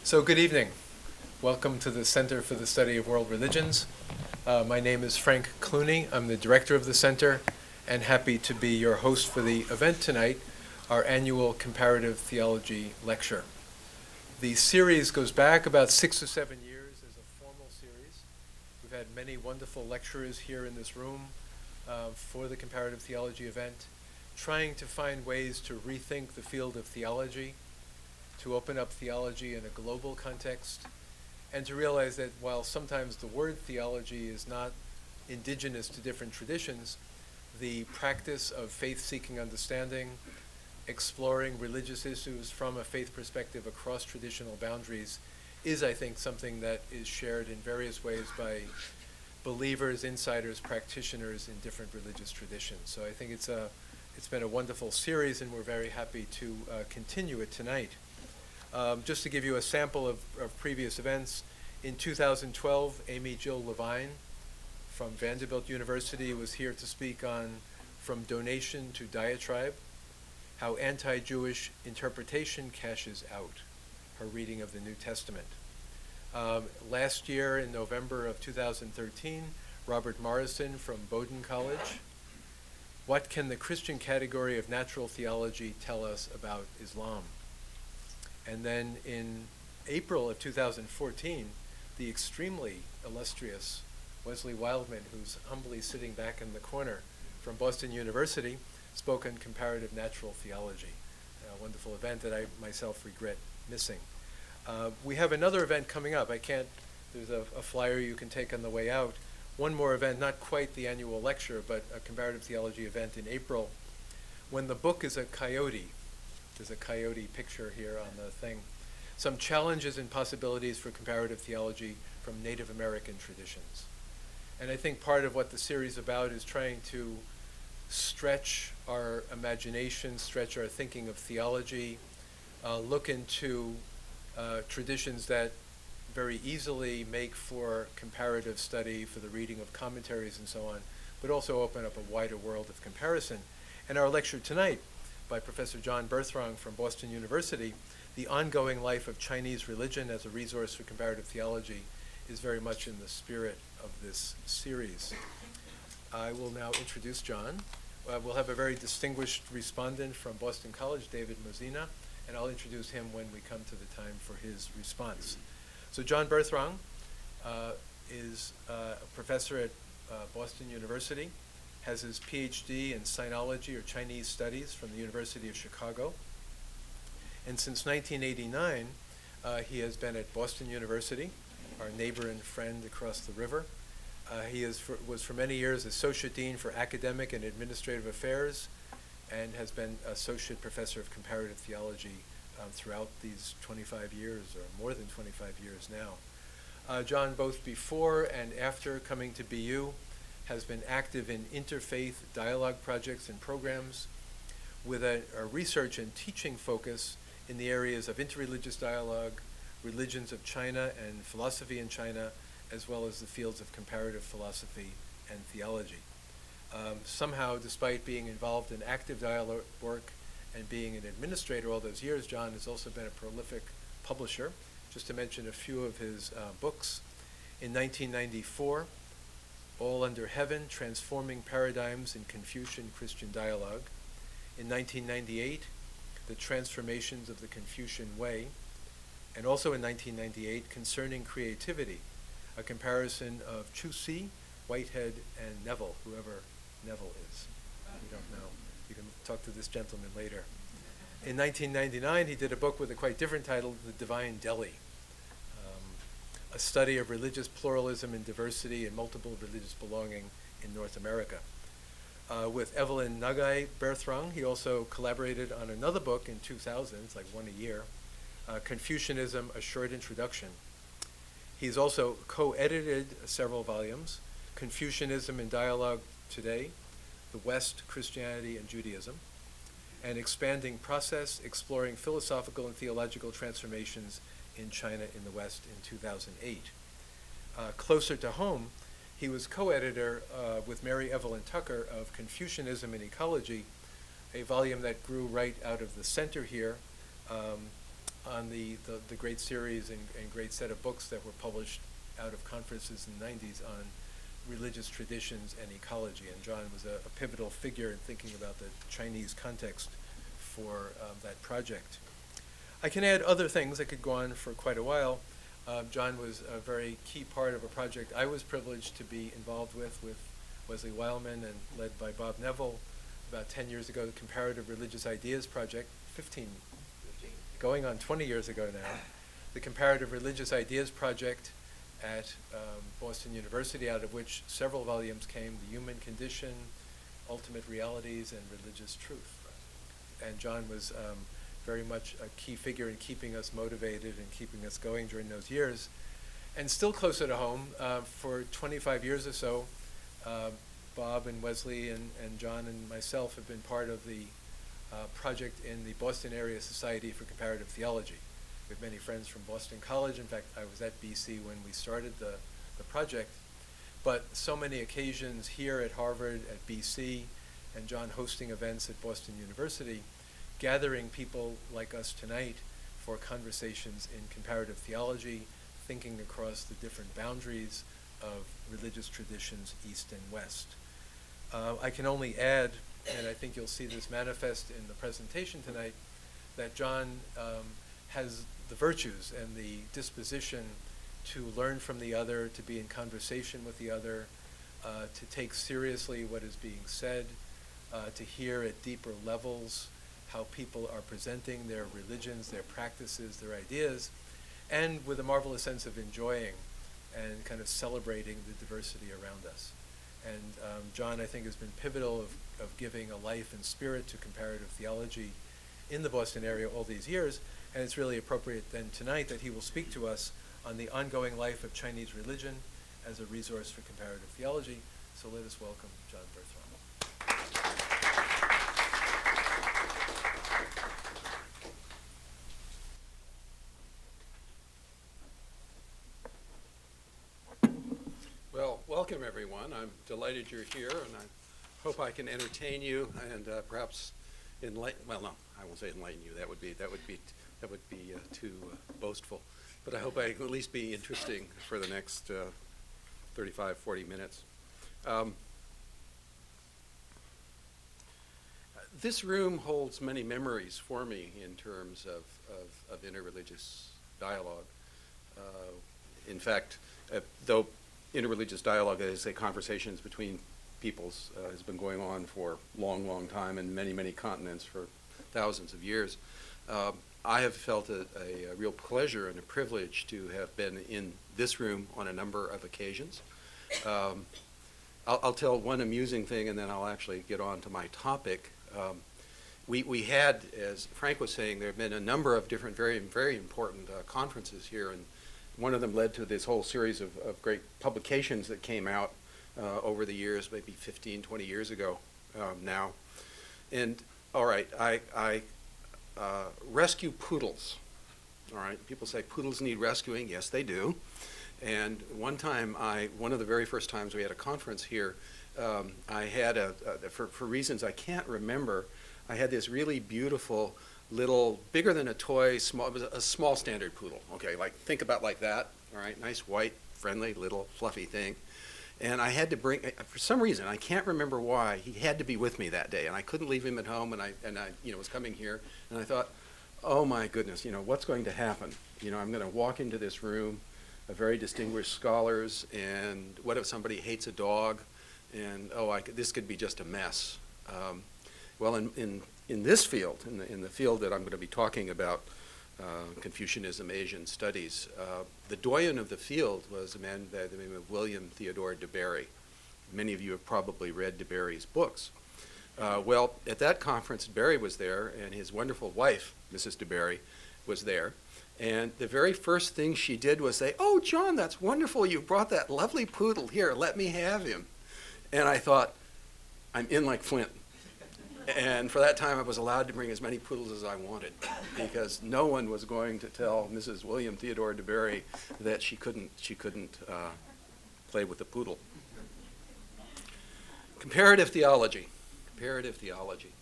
So good evening. Welcome to the Center for the Study of World Religions. My name is Frank Clooney. I'm the director of the center and happy to be your host for the event tonight, our annual Comparative Theology lecture. The series goes back about 6 or 7 years as a formal series. We've had many wonderful lecturers here in this room for the Comparative Theology event, trying to find ways to rethink the field of theology, to open up theology in a global context, and to realize that while sometimes the word theology is not indigenous to different traditions, the practice of faith-seeking understanding, exploring religious issues from a faith perspective across traditional boundaries is, I think, something that is shared in various ways by believers, insiders, practitioners in different religious traditions. So I think it's been a wonderful series, and we're very happy to continue it tonight. Just to give you a sample of previous events, in 2012, Amy Jill Levine from Vanderbilt University was here to speak on From Donation to Diatribe, How Anti-Jewish Interpretation Cashes Out, her reading of the New Testament. Last year, in November of 2013, Robert Morrison from Bowdoin College, What Can the Christian Category of Natural Theology Tell Us About Islam? And then in April of 2014, the extremely illustrious Wesley Wildman, who's humbly sitting back in the corner from Boston University, spoke on comparative natural theology, a wonderful event that I myself regret missing. We have another event coming up. There's a flyer you can take on the way out. One more event, not quite the annual lecture, but a comparative theology event in April, when the book is a coyote. There's a coyote picture here on the thing. Some challenges and possibilities for comparative theology from Native American traditions. And I think part of what the series is about is trying to stretch our imagination, stretch our thinking of theology, look into traditions that very easily make for comparative study, for the reading of commentaries and so on, but also open up a wider world of comparison. And our lecture tonight by Professor John Berthrong from Boston University, The Ongoing Life of Chinese Religion as a Resource for Comparative Theology, is very much in the spirit of this series. I will now introduce John. We'll have a very distinguished respondent from Boston College, David Mozina, and I'll introduce him when we come to the time for his response. So John Berthrong is a professor at Boston University, has his PhD in Sinology or Chinese Studies from the University of Chicago. And since 1989, he has been at Boston University, our neighbor and friend across the river. He was for many years Associate Dean for Academic and Administrative Affairs and has been Associate Professor of Comparative Theology throughout these 25 years, or more than 25 years now. John, both before and after coming to BU, has been active in interfaith dialogue projects and programs with a research and teaching focus in the areas of interreligious dialogue, religions of China and philosophy in China, as well as the fields of comparative philosophy and theology. Somehow, despite being involved in active dialogue work and being an administrator all those years, John has also been a prolific publisher. Just to mention a few of his books. In 1994, All Under Heaven, Transforming Paradigms in Confucian Christian Dialogue. In 1998, The Transformations of the Confucian Way. And also in 1998, Concerning Creativity, a comparison of Chu-Si, Whitehead, and Neville, whoever Neville is. We don't know. You can talk to this gentleman later. In 1999, he did a book with a quite different title, The Divine Deli, a study of religious pluralism and diversity and multiple religious belonging in North America. With Evelyn Nagai Berthrong, he also collaborated on another book in 2000, it's like one a year, Confucianism, A Short Introduction. He's also co-edited several volumes, Confucianism in Dialogue Today, The West, Christianity and Judaism, and Expanding Process, Exploring Philosophical and Theological Transformations in China in the West in 2008. Closer to home, he was co-editor with Mary Evelyn Tucker of Confucianism and Ecology, a volume that grew right out of the center here, on the great series and great set of books that were published out of conferences in the 90s on religious traditions and ecology. And John was a pivotal figure in thinking about the Chinese context for that project. I can add other things. I could go on for quite a while. John was a very key part of a project I was privileged to be involved with Wesley Weilman and led by Bob Neville about 10 years ago, the Comparative Religious Ideas Project, 15, going on 20 years ago now. The Comparative Religious Ideas Project at Boston University, out of which several volumes came, The Human Condition, Ultimate Realities, and Religious Truth. And John was very much a key figure in keeping us motivated and keeping us going during those years. And still closer to home, for 25 years or so, Bob and Wesley and John and myself have been part of the project in the Boston Area Society for Comparative Theology. We have many friends from Boston College. In fact, I was at BC when we started the project. But so many occasions here at Harvard, at BC, and John hosting events at Boston University, gathering people like us tonight for conversations in comparative theology, thinking across the different boundaries of religious traditions, East and West. I can only add, and I think you'll see this manifest in the presentation tonight, that John has the virtues and the disposition to learn from the other, to be in conversation with the other, to take seriously what is being said, to hear at deeper levels how people are presenting their religions, their practices, their ideas, and with a marvelous sense of enjoying and kind of celebrating the diversity around us. And John, I think, has been pivotal of giving a life and spirit to comparative theology in the Boston area all these years, and it's really appropriate then tonight that he will speak to us on the ongoing life of Chinese religion as a resource for comparative theology. So let us welcome John Berthrong. Well, welcome everyone. I'm delighted you're here, and I hope I can entertain you and perhaps enlighten. Well, no, I won't say enlighten you. That would be too boastful. But I hope I can at least be interesting for the next 35, 40 minutes. This room holds many memories for me in terms of interreligious dialogue. In fact, though interreligious dialogue, as I say, conversations between peoples, has been going on for a long, long time in many, many continents for thousands of years. I have felt a real pleasure and a privilege to have been in this room on a number of occasions. I'll tell one amusing thing, and then I'll actually get on to my topic. We had, as Frank was saying, there have been a number of different very, very important conferences here, and one of them led to this whole series of great publications that came out over the years, maybe 15, 20 years ago now. And all right, I rescue poodles. All right, people say poodles need rescuing. Yes, they do. And one time, one of the very first times we had a conference here, I had for reasons I can't remember, I had this really beautiful little, bigger than a toy, it was a small standard poodle. Okay, like think about like that. All right, nice white, friendly, little fluffy thing. And I had to bring, for some reason, I can't remember why, he had to be with me that day, and I couldn't leave him at home, and I was coming here, and I thought, oh my goodness, what's going to happen? I'm going to walk into this room of very distinguished scholars, and what if somebody hates a dog? And this could be just a mess. Well, in this field, in the field that I'm going to be talking about, Confucianism, Asian studies, the doyen of the field was a man by the name of William Theodore de Bary. Many of you have probably read de Bary's books. Well, at that conference, Bary was there, and his wonderful wife, Mrs. de Bary, was there. And the very first thing she did was say, "Oh, John, that's wonderful. You brought that lovely poodle. Here, let me have him." And I thought, I'm in like Flint. And for that time, I was allowed to bring as many poodles as I wanted, because no one was going to tell Mrs. William Theodore de Bary that she couldn't play with the poodle. Comparative theology. Comparative theology.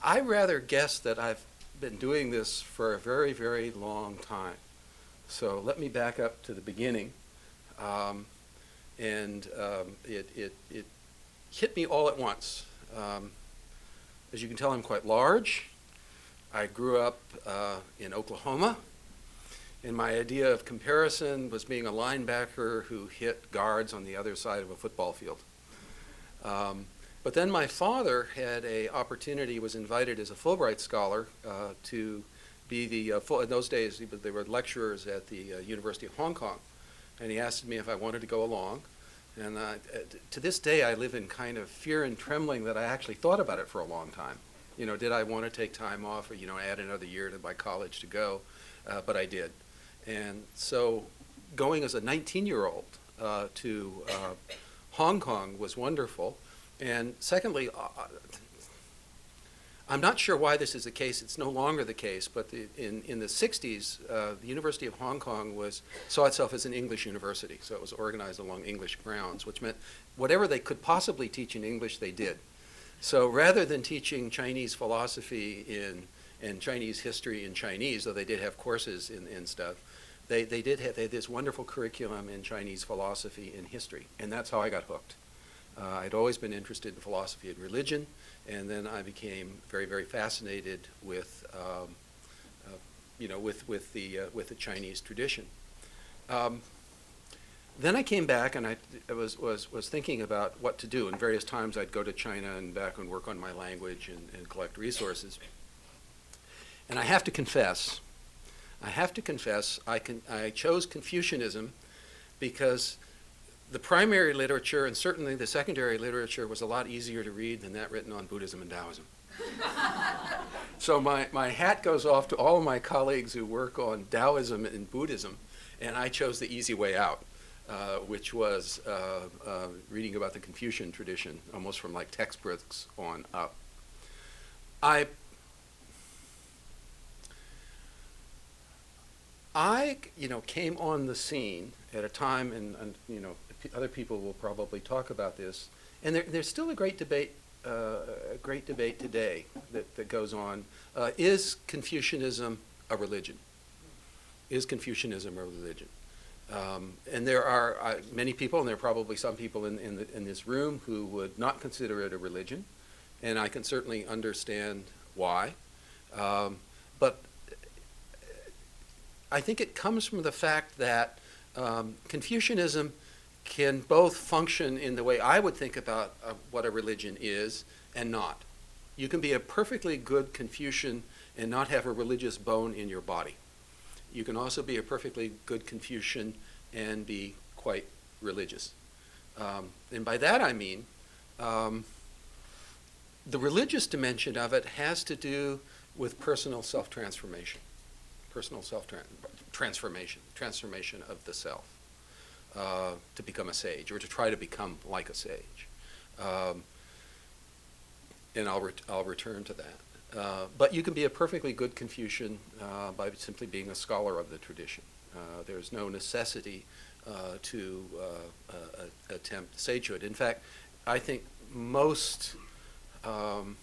I rather guess that I've been doing this for a very, very long time. So let me back up to the beginning. It hit me all at once. As you can tell, I'm quite large. I grew up in Oklahoma, and my idea of comparison was being a linebacker who hit guards on the other side of a football field. But then my father had an opportunity, was invited as a Fulbright scholar to be the, in those days, they were lecturers at the University of Hong Kong. And he asked me if I wanted to go along. And to this day, I live in kind of fear and trembling that I actually thought about it for a long time. You know, did I want to take time off or, you know, add another year to my college to go? But I did. And so going as a 19-year-old to Hong Kong was wonderful. And secondly, I'm not sure why this is the case. It's no longer the case, but in the 60s, the University of Hong Kong saw itself as an English university. So it was organized along English grounds, which meant whatever they could possibly teach in English, they did. So rather than teaching Chinese philosophy and Chinese history in Chinese, though they did have courses in stuff, they had this wonderful curriculum in Chinese philosophy and history, and that's how I got hooked. I'd always been interested in philosophy and religion, and then I became very, very fascinated with, with the Chinese tradition. Then I came back, and I was thinking about what to do. And various times I'd go to China and back and work on my language and collect resources. And I have to confess, I chose Confucianism because the primary literature and certainly the secondary literature was a lot easier to read than that written on Buddhism and Taoism. So my hat goes off to all of my colleagues who work on Taoism and Buddhism, and I chose the easy way out, which was reading about the Confucian tradition, almost from like textbooks on up. I came on the scene at a time, and other people will probably talk about this, and there's still a great debate today that goes on. Is Confucianism a religion? Is Confucianism a religion? And there are many people, and there are probably some people in this room who would not consider it a religion, and I can certainly understand why. But I think it comes from the fact that Confucianism can both function in the way I would think about what a religion is and not. You can be a perfectly good Confucian and not have a religious bone in your body. You can also be a perfectly good Confucian and be quite religious. And by that I mean the religious dimension of it has to do with personal self-transformation, transformation of the self. To become a sage, or to try to become like a sage, and I'll return to that. But you can be a perfectly good Confucian by simply being a scholar of the tradition. There's no necessity to attempt sagehood. In fact, I think most, it'd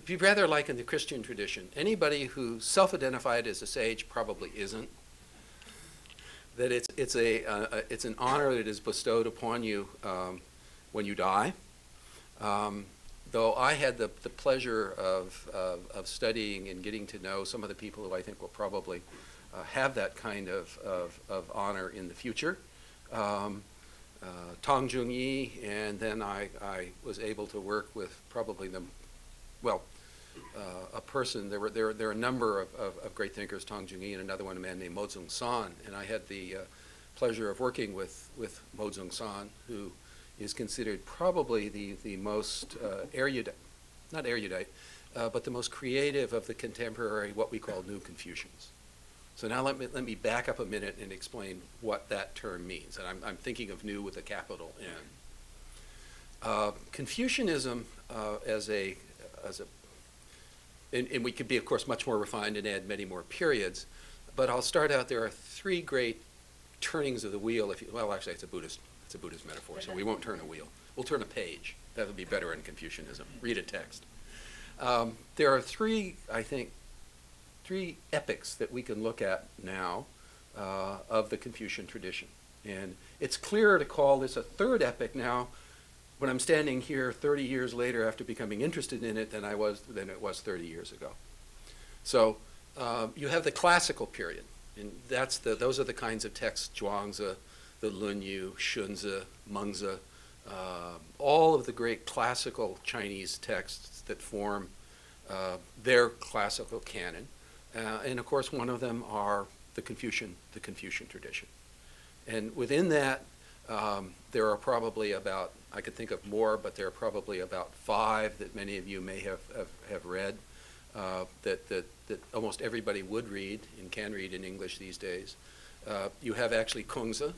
be rather like in the Christian tradition. Anybody who self-identified as a sage probably isn't. That it's an honor that is bestowed upon you when you die. Though I had the pleasure of studying and getting to know some of the people who I think will probably have that kind of honor in the future. Tong Jung-yi, and then I was able to work with probably a person. There are a number of great thinkers, Tong Jung-yi, and another one, a man named Mozung San. And I had the pleasure of working with Mozung San, who is considered probably the most not erudite, but the most creative of the contemporary, what we call New Confucians. So now let me back up a minute and explain what that term means. And I'm thinking of new with a capital N. Confucianism and we could be, of course, much more refined and add many more periods, but I'll start out. There are three great turnings of the wheel. Actually, it's a Buddhist metaphor, so we won't turn a wheel. We'll turn a page. That would be better in Confucianism. Read a text. There are three, I think, three epics that we can look at now of the Confucian tradition. And it's clearer to call this a third epic now when I'm standing here 30 years later after becoming interested in it than it was 30 years ago. So you have the classical period, and those are the kinds of texts, Zhuangzi, the Lunyu, Shunzi, Mengzi, all of the great classical Chinese texts that form their classical canon. And of course, one of them are the Confucian tradition. And within that, there are probably about, I could think of more, but there are probably about 5 that many of you may have read, that almost everybody would read and can read in English these days. You have actually Kungzi,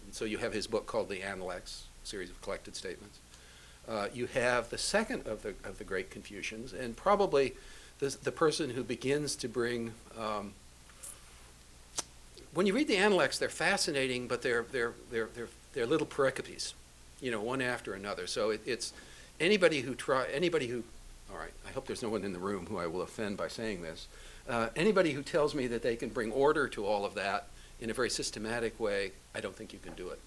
and so you have his book called The Analects, a series of collected statements. You have the second of the great Confucians, and probably the person who begins to bring, when you read the Analects, they're fascinating, but they're little pericopes, one after another. So it's anybody who, all right, I hope there's no one in the room who I will offend by saying this. Anybody who tells me that they can bring order to all of that in a very systematic way, I don't think you can do it.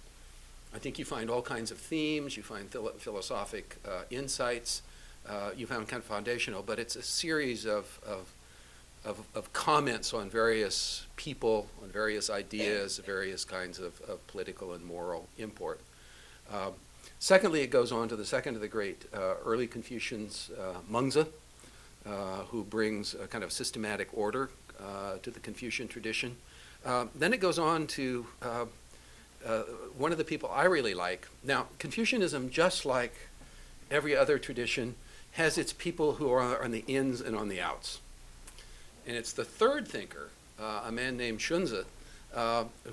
I think you find all kinds of themes, you find philosophic insights, you found kind of foundational, but it's a series of comments on various people, on various ideas, various kinds of political and moral import. Secondly, it goes on to the second of the great early Confucians, Mengzi, who brings a kind of systematic order to the Confucian tradition. Then it goes on to one of the people I really like. Now, Confucianism, just like every other tradition, has its people who are on the ins and on the outs. And it's the third thinker, a man named Shunzi,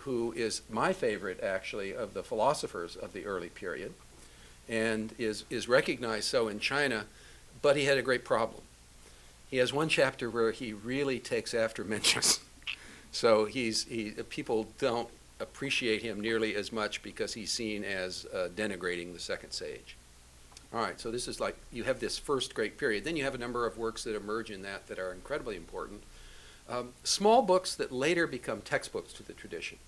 who is my favorite, actually, of the philosophers of the early period, and is recognized so in China, but he had a great problem. He has one chapter where he really takes after Mencius. So people don't appreciate him nearly as much because he's seen as denigrating the second sage. All right, so this is like, you have this first great period. Then you have a number of works that emerge in that are incredibly important. Small books that later become textbooks to the tradition.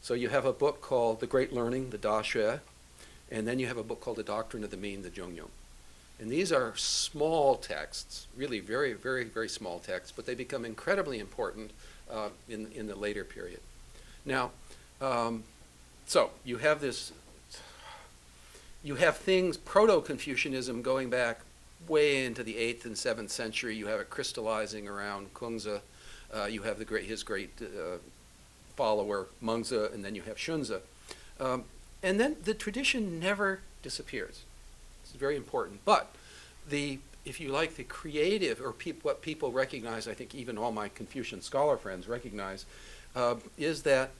So you have a book called The Great Learning, the Da Xue, and then you have a book called The Doctrine of the Mean, the Zhongyong. And these are small texts, really very, very, very small texts, but they become incredibly important in the later period. Now, so you have this, you have things, Proto-Confucianism going back way into the 8th and 7th century. You have it crystallizing around Kungzi. You have his great follower, Mengzi, and then you have Shunzi. And then the tradition never disappears. It's very important. But if you like, the creative, or what people recognize, I think even all my Confucian scholar friends recognize, is that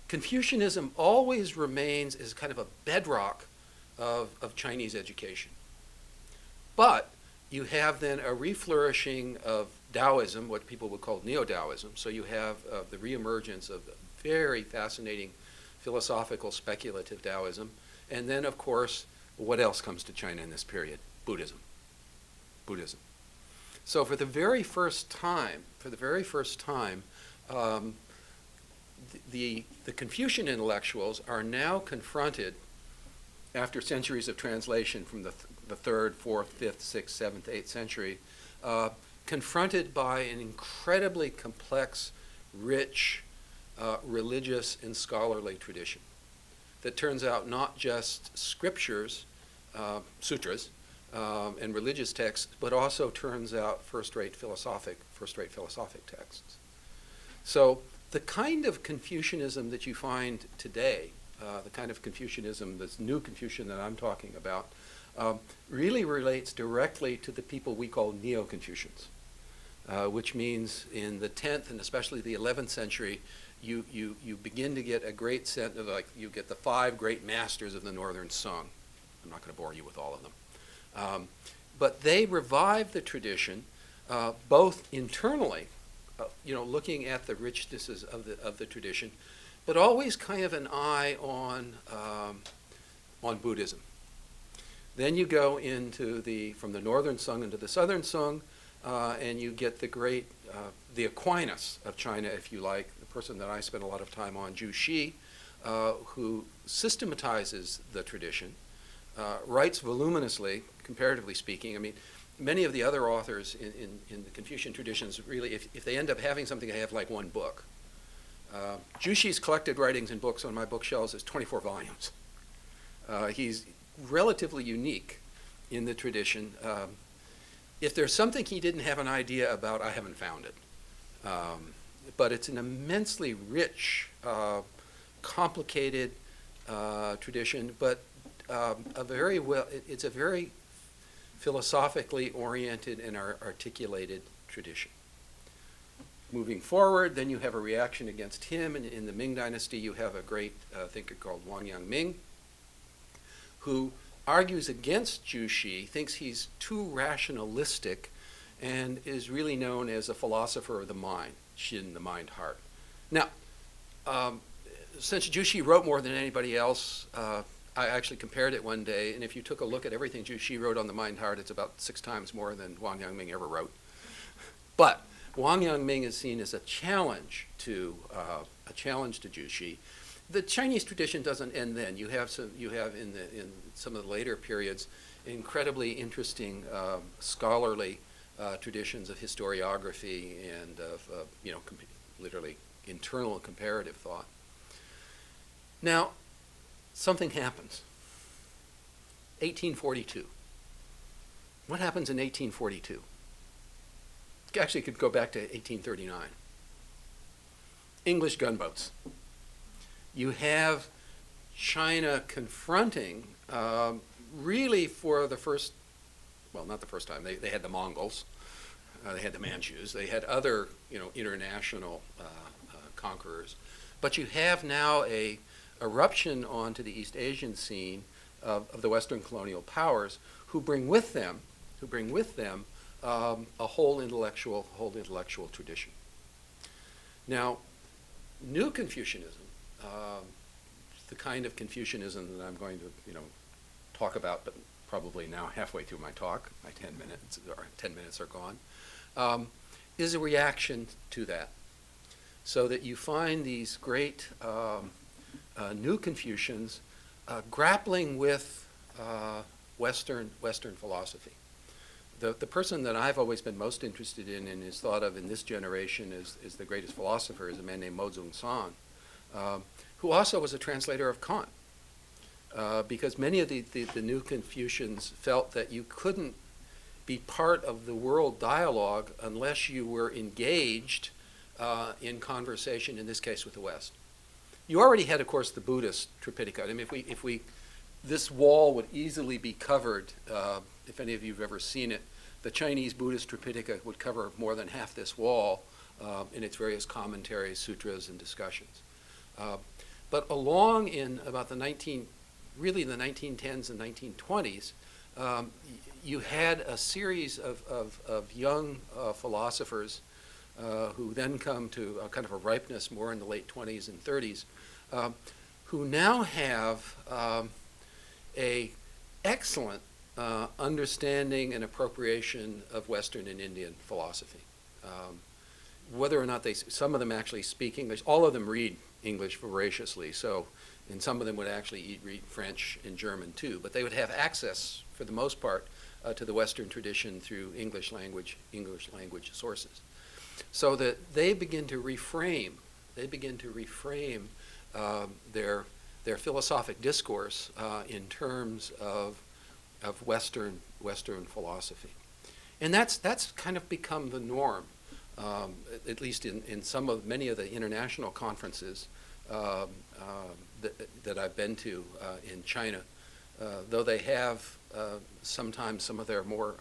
Confucianism always remains as kind of a bedrock of Chinese education. But you have then a reflourishing of Taoism, what people would call Neo-Taoism. So you have the reemergence of very fascinating philosophical speculative Taoism. And then, of course, what else comes to China in this period? Buddhism. So for the very first time, the Confucian intellectuals are now confronted, after centuries of translation from the 3rd, 4th, 5th, 6th, 7th, 8th century, confronted by an incredibly complex, rich, religious and scholarly tradition that turns out not just scriptures, sutras, and religious texts, but also turns out first-rate philosophic texts. So the kind of Confucianism that you find today, the kind of Confucianism, this new Confucian that I'm talking about, really relates directly to the people we call Neo-Confucians, which means in the 10th and especially the 11th century, you begin to get a great sense of, like, you get the 5 great masters of the Northern Sung. I'm not going to bore you with all of them. But they revive the tradition, both internally, looking at the richnesses of the tradition, but always kind of an eye on Buddhism. Then you go into from the Northern Sung into the Southern Sung. and you get the great, the Aquinas of China, if you like, the person that I spent a lot of time on, Zhu Xi, who systematizes the tradition, writes voluminously, comparatively speaking. I mean, many of the other authors in the Confucian traditions, really, if they end up having something, they have like one book. Zhu Xi's collected writings and books on my bookshelves is 24 volumes. He's relatively unique in the tradition. If there's something he didn't have an idea about, I haven't found it. But it's an immensely rich, complicated tradition, but it's a very philosophically oriented and articulated tradition. Moving forward, then you have a reaction against him, and in the Ming Dynasty you have a great thinker called Wang Yangming, who argues against Zhu Xi, thinks he's too rationalistic, and is really known as a philosopher of the mind, Xin, the mind heart. Now, since Zhu Xi wrote more than anybody else, I actually compared it one day, and if you took a look at everything Zhu Xi wrote on the mind heart, it's about 6 times more than Wang Yangming ever wrote. But Wang Yangming is seen as a challenge to Zhu Xi. The Chinese tradition doesn't end then. You have in some of the later periods incredibly interesting scholarly traditions of historiography and of literally internal comparative thought. Now, something happens. 1842. What happens in 1842? Actually, it could go back to 1839. English gunboats. You have China confronting, really for the first, well, not the first time, they had the Mongols, they had the Manchus, they had other, international conquerors. But you have now a eruption onto the East Asian scene of the Western colonial powers who bring with them a whole intellectual tradition. Now, new Confucianism, the kind of Confucianism that I'm going to, talk about, but probably now halfway through my talk, my 10 minutes are gone, is a reaction to that. So that you find these great new Confucians grappling with Western philosophy. The person that I've always been most interested in and is thought of in this generation as the greatest philosopher is a man named Mo Zung-san, who also was a translator of Kant. Because many of the new Confucians felt that you couldn't be part of the world dialogue unless you were engaged in conversation, in this case with the West. You already had, of course, the Buddhist Tripitaka. I mean, this wall would easily be covered, if any of you have ever seen it. The Chinese Buddhist Tripitaka would cover more than half this wall in its various commentaries, sutras, and discussions. But along in about the 1910s and 1920s, you had a series of young philosophers who then come to a kind of a ripeness more in the late 20s and 30s, who now have a excellent understanding and appropriation of Western and Indian philosophy. Whether or not some of them actually speak English, all of them read English voraciously, and some of them would actually read French and German too, but they would have access, for the most part, to the Western tradition through English language sources. So that they begin to reframe their philosophic discourse in terms of Western philosophy, and that's kind of become the norm, at least in many of the international conferences that I've been to in China. Though they have sometimes some of their more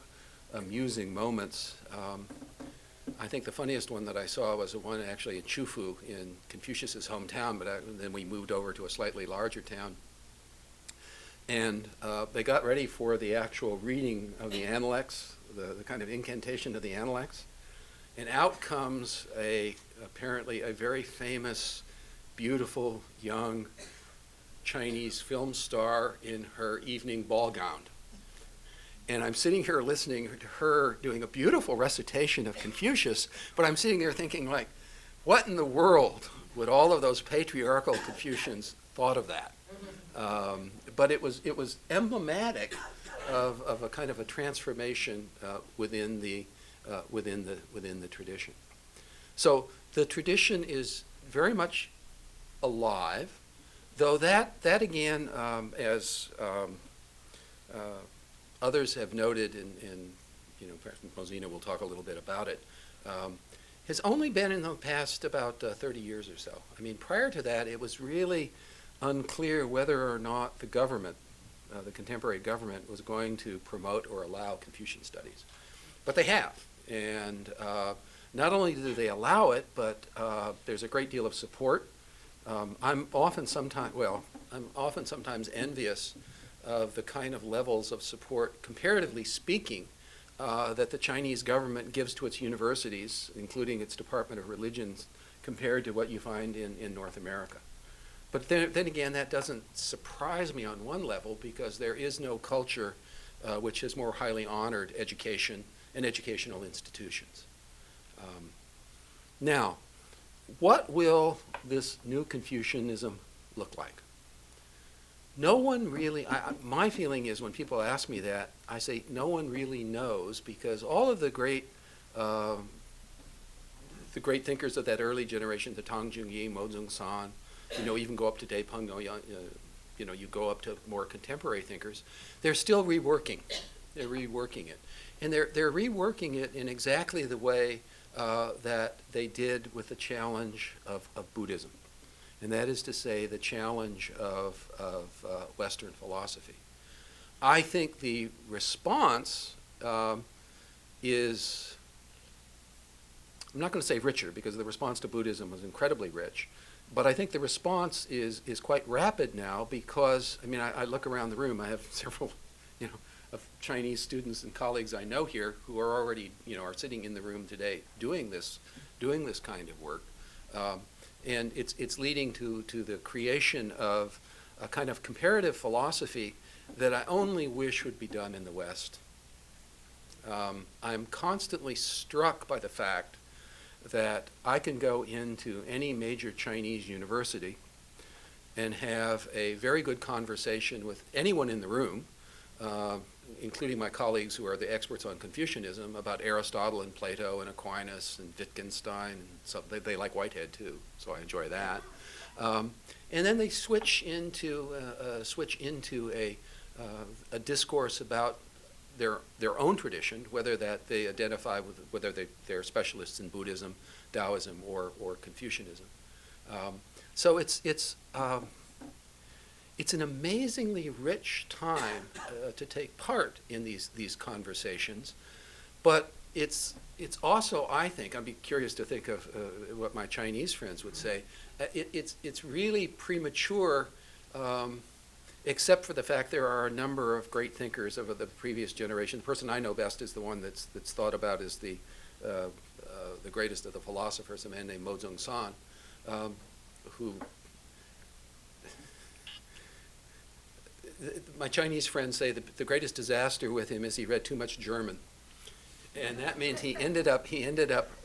amusing moments. I think the funniest one that I saw was the one actually in Chufu, in Confucius's hometown, but then we moved over to a slightly larger town. And they got ready for the actual reading of the Analects, the kind of incantation of the Analects. And out comes apparently a very famous, beautiful, young Chinese film star in her evening ball gown. And I'm sitting here listening to her doing a beautiful recitation of Confucius, but I'm sitting there thinking, like, what in the world would all of those patriarchal Confucians thought of that? But it was emblematic of a kind of a transformation within the tradition. So the tradition is very much alive, though that again, as others have noted, and Mozina will talk a little bit about it, has only been in the past about 30 years or so. I mean, prior to that, it was really unclear whether or not the government, the contemporary government, was going to promote or allow Confucian studies. But they have, and not only do they allow it, but there's a great deal of support. I'm often sometimes envious of the kind of levels of support, comparatively speaking, that the Chinese government gives to its universities, including its Department of Religions, compared to what you find in North America. But then again, that doesn't surprise me on one level, because there is no culture which has more highly honored education and educational institutions. Now, what will this new Confucianism look like? No one really, my feeling is when people ask me that, I say no one really knows, because all of the great thinkers of that early generation, the Tang Jingyi, Mo Zhong-san, even go up to Dei Peng, you go up to more contemporary thinkers, they're still reworking. They're reworking it. And they're reworking it in exactly the way that they did with the challenge of Buddhism. And that is to say, the challenge of Western philosophy. I think the response is, I'm not going to say richer, because the response to Buddhism was incredibly rich, but I think the response is quite rapid now, because, I mean, I look around the room, I have several, of Chinese students and colleagues I know here who are already, are sitting in the room today doing this kind of work. And it's leading to the creation of a kind of comparative philosophy that I only wish would be done in the West. I'm constantly struck by the fact that I can go into any major Chinese university and have a very good conversation with anyone in the room, including my colleagues who are the experts on Confucianism, about Aristotle and Plato and Aquinas and Wittgenstein. And so they like Whitehead too, so I enjoy that. And then they switch into a discourse about their own tradition, whether that they identify with, whether they're specialists in Buddhism, Taoism, or Confucianism. So it's an amazingly rich time to take part in these conversations, but it's also, I think, I'd be curious to think of what my Chinese friends would say. It's really premature, except for the fact there are a number of great thinkers of the previous generation. The person I know best is the one that's thought about as the greatest of the philosophers, a man named Mo Zhong-san, who my Chinese friends say the greatest disaster with him is he read too much German. And that means he ended up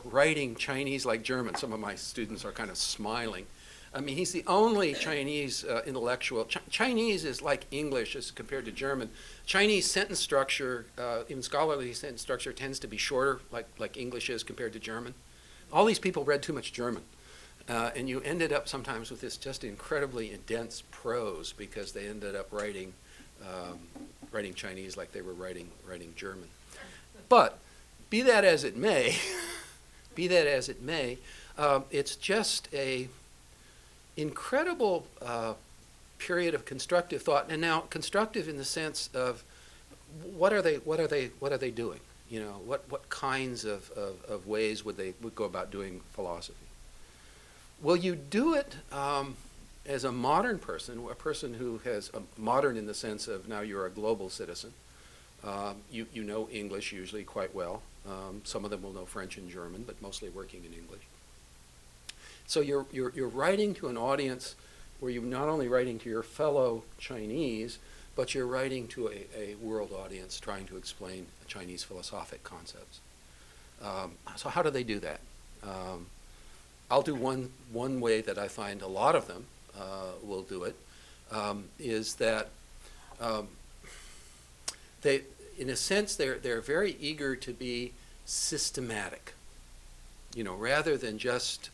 writing Chinese like German. Some of my students are kind of smiling. I mean, he's the only Chinese intellectual. Chinese is like English as compared to German. Chinese sentence structure, even scholarly sentence structure, tends to be shorter, like English is compared to German. All these people read too much German. And you ended up sometimes with this just incredibly dense prose, because they ended up writing Chinese like they were writing German. But be that as it may, it's just a incredible period of constructive thought, and now constructive in the sense of what are they doing? What kinds of ways would go about doing philosophy? Well, you do it as a modern person, a person who has modern in the sense of now you're a global citizen. You know English usually quite well. Some of them will know French and German, but mostly working in English. So you're writing to an audience where you're not only writing to your fellow Chinese, but you're writing to a world audience trying to explain Chinese philosophic concepts. So how do they do that? I'll do one way that I find a lot of them will do it, is that they, in a sense, they're very eager to be systematic, rather than just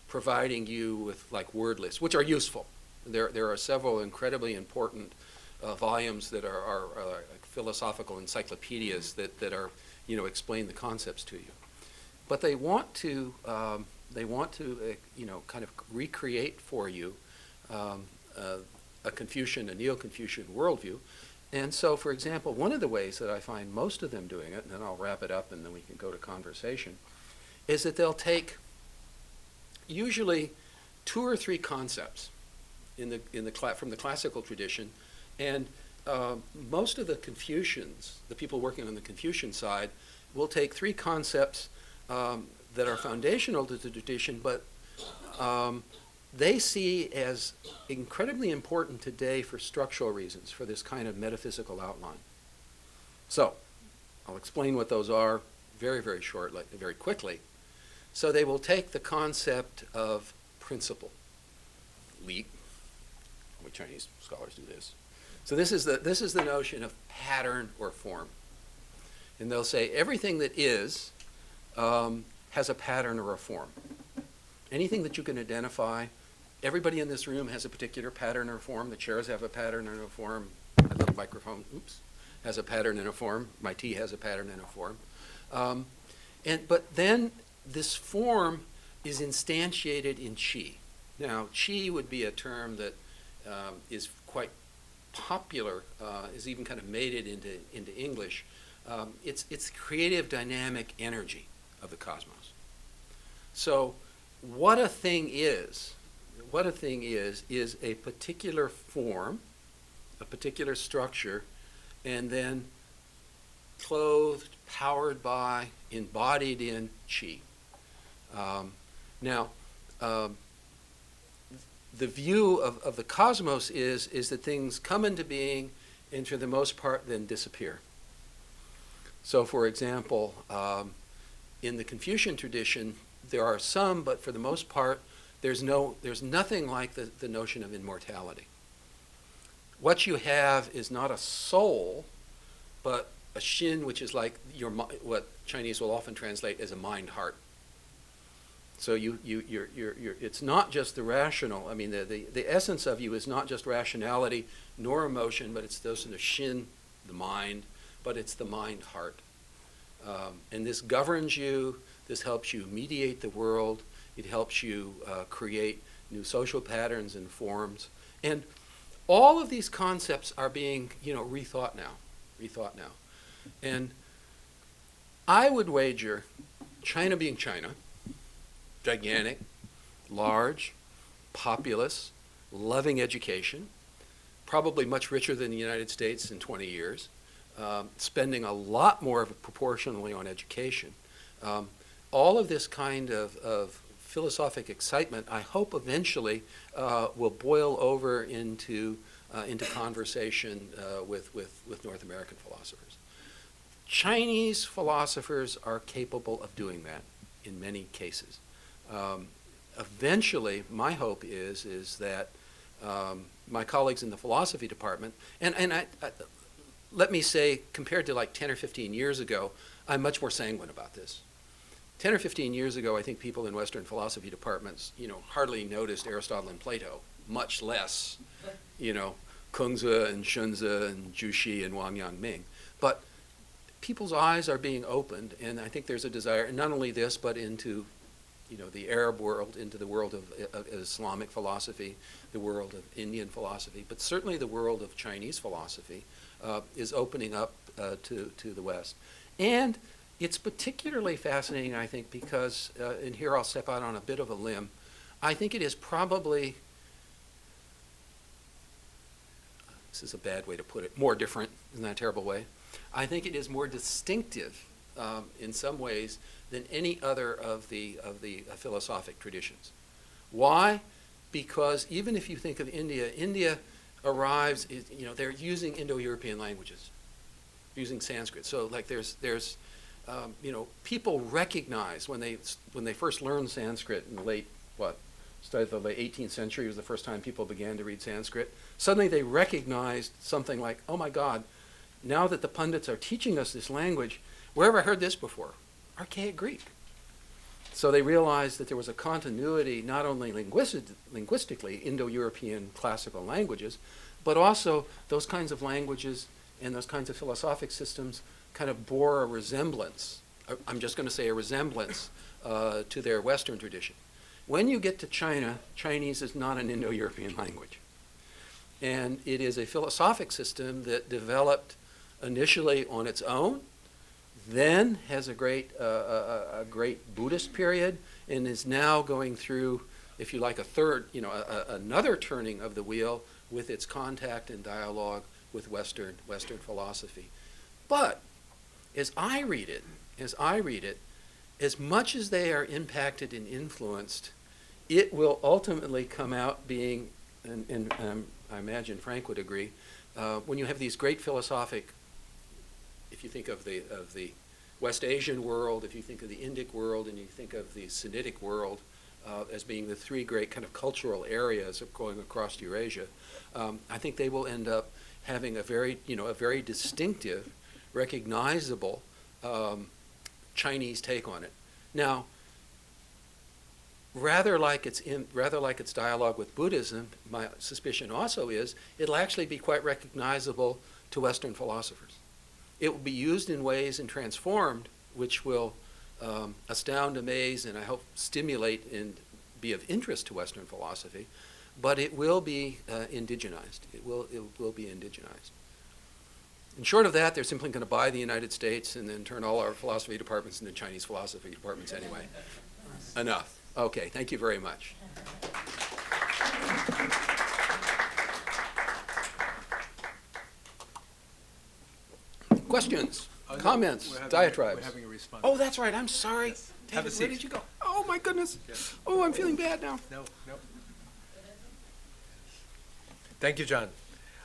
providing you with like word lists, which are useful. There are several incredibly important volumes that are like philosophical encyclopedias that are, explain the concepts to you. But they want to kind of recreate for you a Confucian, a Neo-Confucian worldview. And so, for example, one of the ways that I find most of them doing it, and then I'll wrap it up and then we can go to conversation, is that they'll take usually 2 or 3 concepts from the classical tradition, and most of the Confucians, the people working on the Confucian side, will take 3 concepts that are foundational to the tradition, but they see as incredibly important today for structural reasons, for this kind of metaphysical outline. So, I'll explain what those are very, very shortly, very quickly. So they will take the concept of principle. Li, Chinese scholars do this. So this is the notion of pattern or form. And they'll say everything that is has a pattern or a form. Anything that you can identify, everybody in this room has a particular pattern or form. The chairs have a pattern and a form. My little microphone, has a pattern and a form. My tea has a pattern and a form. But then this form is instantiated in qi. Now, qi would be a term that is quite popular, is even kind of made it into English. It's creative dynamic energy of the cosmos. So what a thing is a particular form, a particular structure, and then clothed, powered by, embodied in qi. Now, the view of the cosmos is that things come into being and for the most part then disappear. So for example, in the Confucian tradition, there are some, but for the most part, there's nothing like the notion of immortality. What you have is not a soul, but a shin, which is like what Chinese will often translate as a mind-heart. So it's not just the rational. I mean, the essence of you is not just rationality nor emotion, but it's those in the shin, the mind, but it's the mind-heart. And this governs you. This helps you mediate the world. It helps you create new social patterns and forms. And all of these concepts are being, rethought now. And I would wager, China being China, gigantic, large, populous, loving education, probably much richer than the United States in 20 years, spending a lot more proportionally on education. All of this kind of philosophic excitement, I hope eventually will boil over into conversation with North American philosophers. Chinese philosophers are capable of doing that in many cases. Eventually, my hope is that my colleagues in the philosophy department, and let me say, compared to like 10 or 15 years ago, I'm much more sanguine about this. 10 or 15 years ago, I think people in Western philosophy departments, hardly noticed Aristotle and Plato, much less, Kungzi and Shunzi and Jushi and Wang Yangming. But people's eyes are being opened, and I think there's a desire, and not only this, but into the Arab world, into the world of Islamic philosophy, the world of Indian philosophy, but certainly the world of Chinese philosophy is opening up to the West. And it's particularly fascinating, I think, because, and here I'll step out on a bit of a limb, I think it is probably, this is a bad way to put it, more different, isn't that a terrible way? I think it is more distinctive in some ways than any other of the philosophic traditions. Why? Because even if you think of India, arrives, they're using Indo-European languages, using Sanskrit. So like there's people recognize when they first learned Sanskrit in the started the late 18th century was the first time people began to read Sanskrit. Suddenly they recognized something like, oh my God, now that the pundits are teaching us this language, where have I heard this before? Archaic Greek. So they realized that there was a continuity, not only linguistically, Indo-European classical languages, but also those kinds of languages and those kinds of philosophic systems kind of bore a resemblance, I'm just going to say a resemblance, to their Western tradition. When you get to China, Chinese is not an Indo-European language. And it is a philosophic system that developed initially on its own, then has a great Buddhist period, and is now going through, if you like, another turning of the wheel with its contact and dialogue with Western philosophy. But as I read it, as much as they are impacted and influenced, it will ultimately come out being, and I imagine Frank would agree, when you have these great philosophic, if you think of the West Asian world, if you think of the Indic world, and you think of the Sinitic world as being the three great kind of cultural areas of going across Eurasia, I think they will end up having a very distinctive, recognizable Chinese take on it. Now, rather like its dialogue with Buddhism, my suspicion also is it'll actually be quite recognizable to Western philosophers. It will be used in ways and transformed which will astound, amaze, and I hope stimulate and be of interest to Western philosophy, but it will be indigenized. It will be indigenized. And short of that, they're simply going to buy the United States and then turn all our philosophy departments into Chinese philosophy departments anyway. Enough. Okay, thank you very much. Questions, comments, diatribes? We're having a response. Oh, that's right. I'm sorry. Yes. Have a David, where seat. did you go? Oh, my goodness. Yes. Oh, I'm feeling bad now. No. Thank you, John.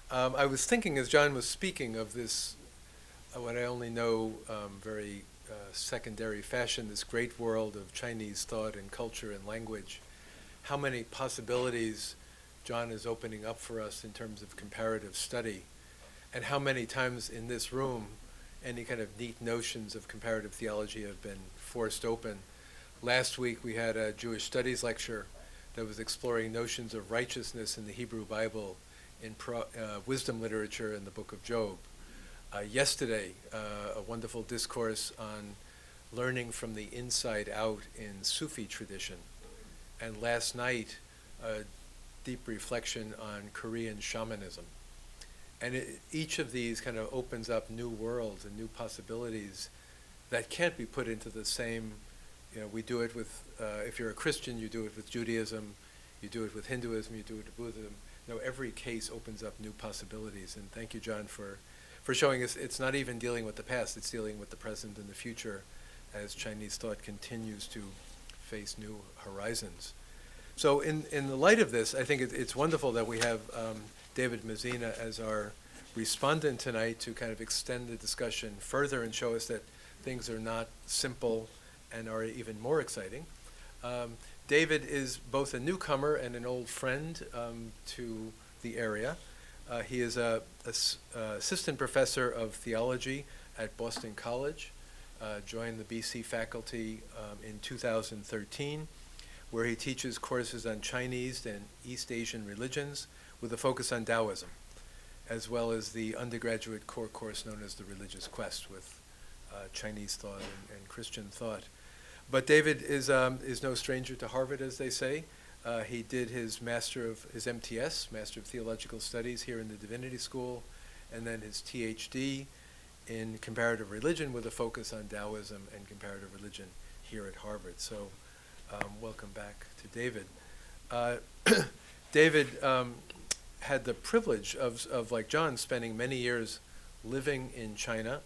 I was thinking as John was speaking of this, what I only know very secondary fashion, this great world of Chinese thought and culture and language, how many possibilities John is opening up for us in terms of comparative study, and how many times in this room any kind of neat notions of comparative theology have been forced open. Last week we had a Jewish studies lecture that was exploring notions of righteousness in the Hebrew Bible in wisdom literature in the book of Job. Yesterday, a wonderful discourse on learning from the inside out in Sufi tradition. And last night, a deep reflection on Korean shamanism. And each of these kind of opens up new worlds and new possibilities that can't be put into the same, we do it with, if you're a Christian, you do it with Judaism, you do it with Hinduism, you do it with Buddhism. Every case opens up new possibilities. And thank you, John, for showing us it's not even dealing with the past, it's dealing with the present and the future as Chinese thought continues to face new horizons. So in the light of this, I think it's wonderful that we have David Mozina as our respondent tonight to kind of extend the discussion further and show us that things are not simple and are even more exciting. David is both a newcomer and an old friend to the area. He is an assistant professor of theology at Boston College, joined the BC faculty in 2013, where he teaches courses on Chinese and East Asian religions with a focus on Taoism, as well as the undergraduate core course known as the Religious Quest with Chinese thought and Christian thought. But David is no stranger to Harvard, as they say. He did his MTS, Master of Theological Studies, here in the Divinity School, and then his THD in comparative religion with a focus on Taoism and comparative religion here at Harvard. So welcome back to David. David had the privilege of, like John, spending many years living in China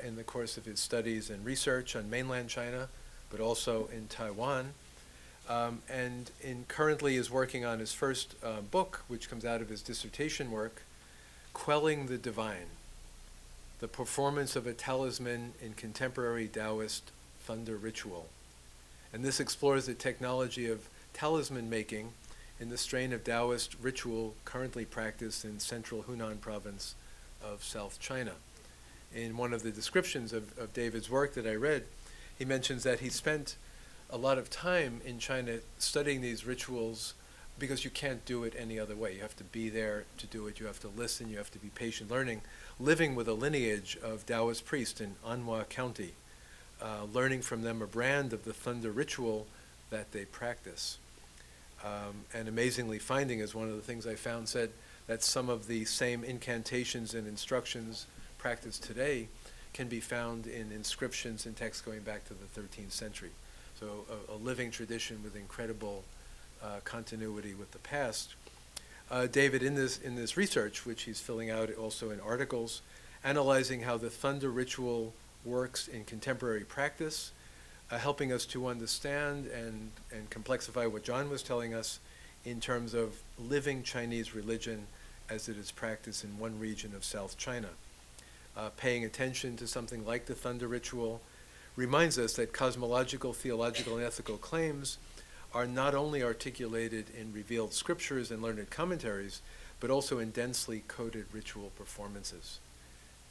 in the course of his studies and research on mainland China, but also in Taiwan. and currently is working on his first book, which comes out of his dissertation work, Quelling the Divine, the Performance of a Talisman in Contemporary Taoist Thunder Ritual. And this explores the technology of talisman making in the strain of Taoist ritual currently practiced in central Hunan province of South China. In one of the descriptions of David's work that I read, he mentions that he spent a lot of time in China studying these rituals because you can't do it any other way. You have to be there to do it. You have to listen. You have to be patient learning, living with a lineage of Taoist priests in Anhua County, learning from them a brand of the thunder ritual that they practice. And amazingly, finding, as one of the things I found, said that some of the same incantations and instructions practiced today can be found in inscriptions and texts going back to the 13th century. So a living tradition with incredible continuity with the past. David, in this research, which he's filling out also in articles, analyzing how the thunder ritual works in contemporary practice, helping us to understand and complexify what John was telling us in terms of living Chinese religion as it is practiced in one region of South China. Paying attention to something like the thunder ritual reminds us that cosmological, theological, and ethical claims are not only articulated in revealed scriptures and learned commentaries, but also in densely coded ritual performances.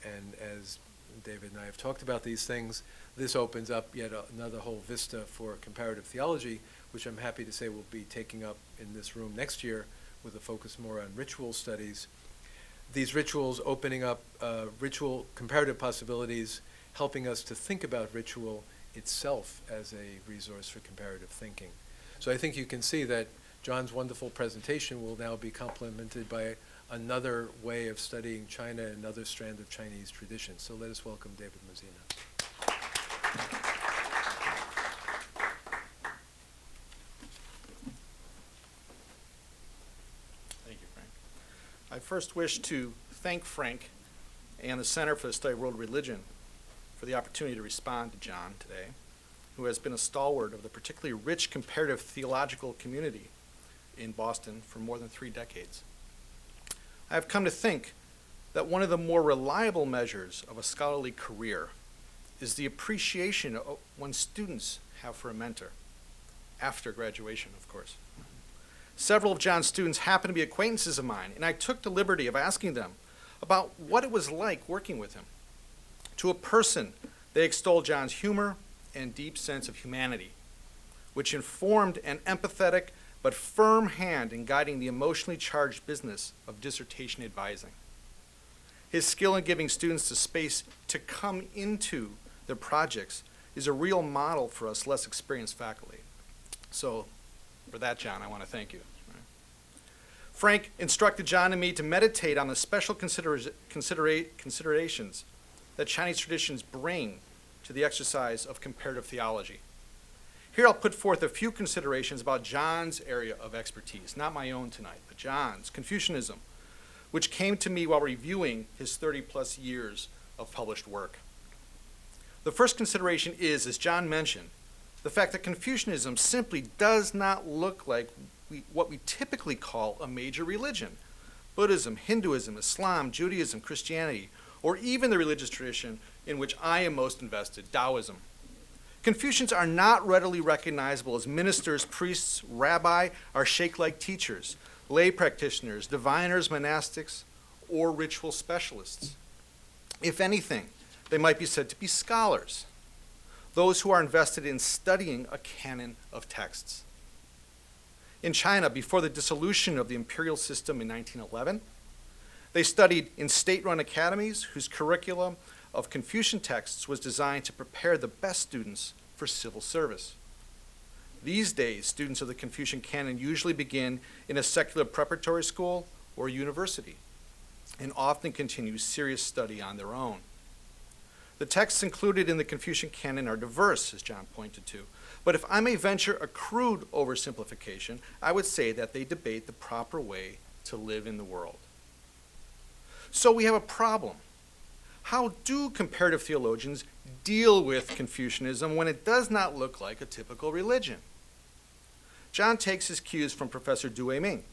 And as David and I have talked about these things, this opens up yet another whole vista for comparative theology, which I'm happy to say we'll be taking up in this room next year with a focus more on ritual studies. These rituals opening up ritual comparative possibilities, helping us to think about ritual itself as a resource for comparative thinking. So I think you can see that John's wonderful presentation will now be complemented by another way of studying China, another strand of Chinese tradition. So let us welcome David Mozina. Thank you, Frank. I first wish to thank Frank and the Center for the Study of World Religion for the opportunity to respond to John today, who has been a stalwart of the particularly rich comparative theological community in Boston for more than 3 decades. I have come to think that one of the more reliable measures of a scholarly career is the appreciation one's students have for a mentor, after graduation, of course. Several of John's students happen to be acquaintances of mine, and I took the liberty of asking them about what it was like working with him. To a person, they extolled John's humor and deep sense of humanity, which informed an empathetic but firm hand in guiding the emotionally charged business of dissertation advising. His skill in giving students the space to come into their projects is a real model for us less experienced faculty. So for that, John, I want to thank you. Frank instructed John and me to meditate on the special considerations that Chinese traditions bring to the exercise of comparative theology. Here I'll put forth a few considerations about John's area of expertise, not my own tonight, but John's, Confucianism, which came to me while reviewing his 30-plus years of published work. The first consideration is, as John mentioned, the fact that Confucianism simply does not look like what we typically call a major religion. Buddhism, Hinduism, Islam, Judaism, Christianity, or even the religious tradition in which I am most invested, Taoism. Confucians are not readily recognizable as ministers, priests, rabbi, or sheikh-like teachers, lay practitioners, diviners, monastics, or ritual specialists. If anything, they might be said to be scholars, those who are invested in studying a canon of texts. In China, before the dissolution of the imperial system in 1911, they studied in state-run academies whose curriculum of Confucian texts was designed to prepare the best students for civil service. These days, students of the Confucian canon usually begin in a secular preparatory school or university and often continue serious study on their own. The texts included in the Confucian canon are diverse, as John pointed to, but if I may venture a crude oversimplification, I would say that they debate the proper way to live in the world. So we have a problem. How do comparative theologians deal with Confucianism when it does not look like a typical religion? John takes his cues from Professor Du Weiming,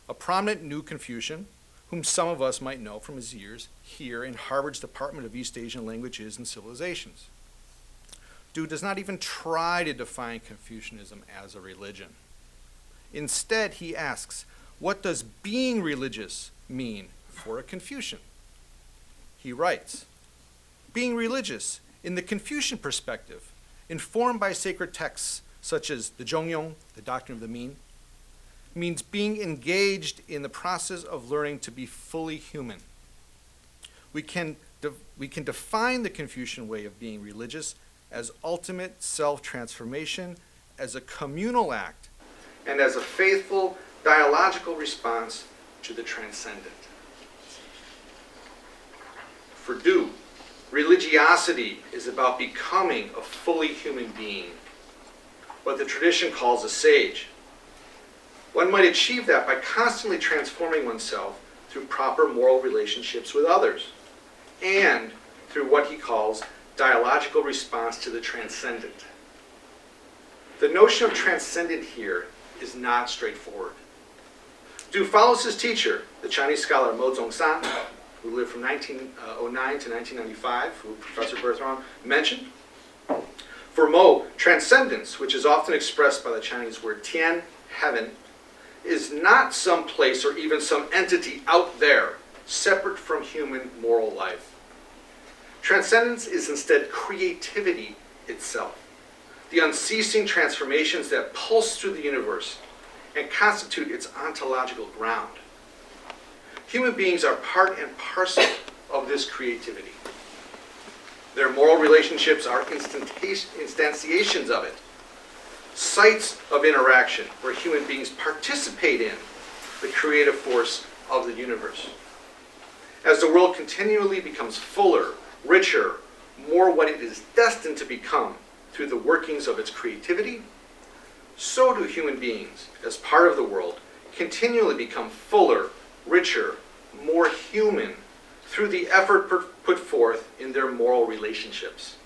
a prominent new Confucian whom some of us might know from his years here in Harvard's Department of East Asian Languages and Civilizations. Du does not even try to define Confucianism as a religion. Instead, he asks, what does being religious mean for a Confucian? He writes, being religious, in the Confucian perspective, informed by sacred texts such as the Zhongyong, the Doctrine of the Mean, means being engaged in the process of learning to be fully human. We can define the Confucian way of being religious as ultimate self-transformation, as a communal act, and as a faithful dialogical response to the transcendent. For Du, religiosity is about becoming a fully human being, what the tradition calls a sage. One might achieve that by constantly transforming oneself through proper moral relationships with others, and through what he calls dialogical response to the transcendent. The notion of transcendent here is not straightforward. Du follows his teacher, the Chinese scholar Mo Zhongshan, who lived from 1909 to 1995, who Professor Berthrong mentioned. For Mo, transcendence, which is often expressed by the Chinese word tian, heaven, is not some place or even some entity out there, separate from human moral life. Transcendence is instead creativity itself, the unceasing transformations that pulse through the universe and constitute its ontological ground. Human beings are part and parcel of this creativity. Their moral relationships are instantiations of it, sites of interaction where human beings participate in the creative force of the universe. As the world continually becomes fuller, richer, more what it is destined to become through the workings of its creativity, so do human beings, as part of the world, continually become fuller, richer, more human through the effort put forth in their moral relationships.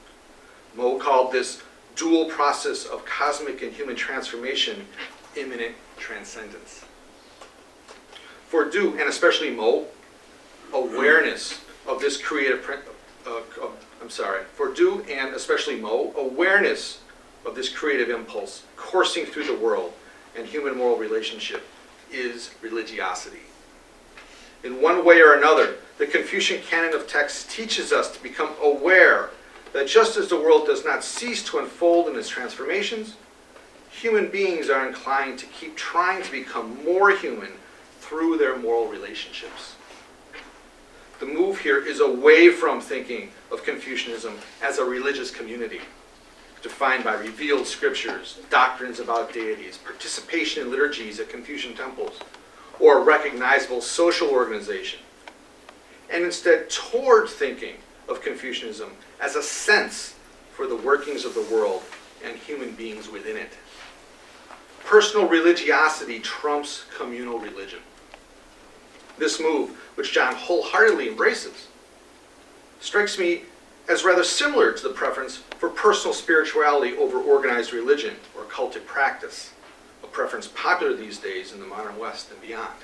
Mo called this dual process of cosmic and human transformation immanent transcendence. For Du, and especially Mo, awareness of this creative awareness of this creative impulse coursing through the world and human moral relationship is religiosity. In one way or another, the Confucian canon of texts teaches us to become aware that just as the world does not cease to unfold in its transformations, human beings are inclined to keep trying to become more human through their moral relationships. The move here is away from thinking of Confucianism as a religious community, defined by revealed scriptures, doctrines about deities, participation in liturgies at Confucian temples, or a recognizable social organization, and instead toward thinking of Confucianism as a sense for the workings of the world and human beings within it. Personal religiosity trumps communal religion. This move, which John wholeheartedly embraces, strikes me as rather similar to the preference for personal spirituality over organized religion or cultic practice, a preference popular these days in the modern West and beyond.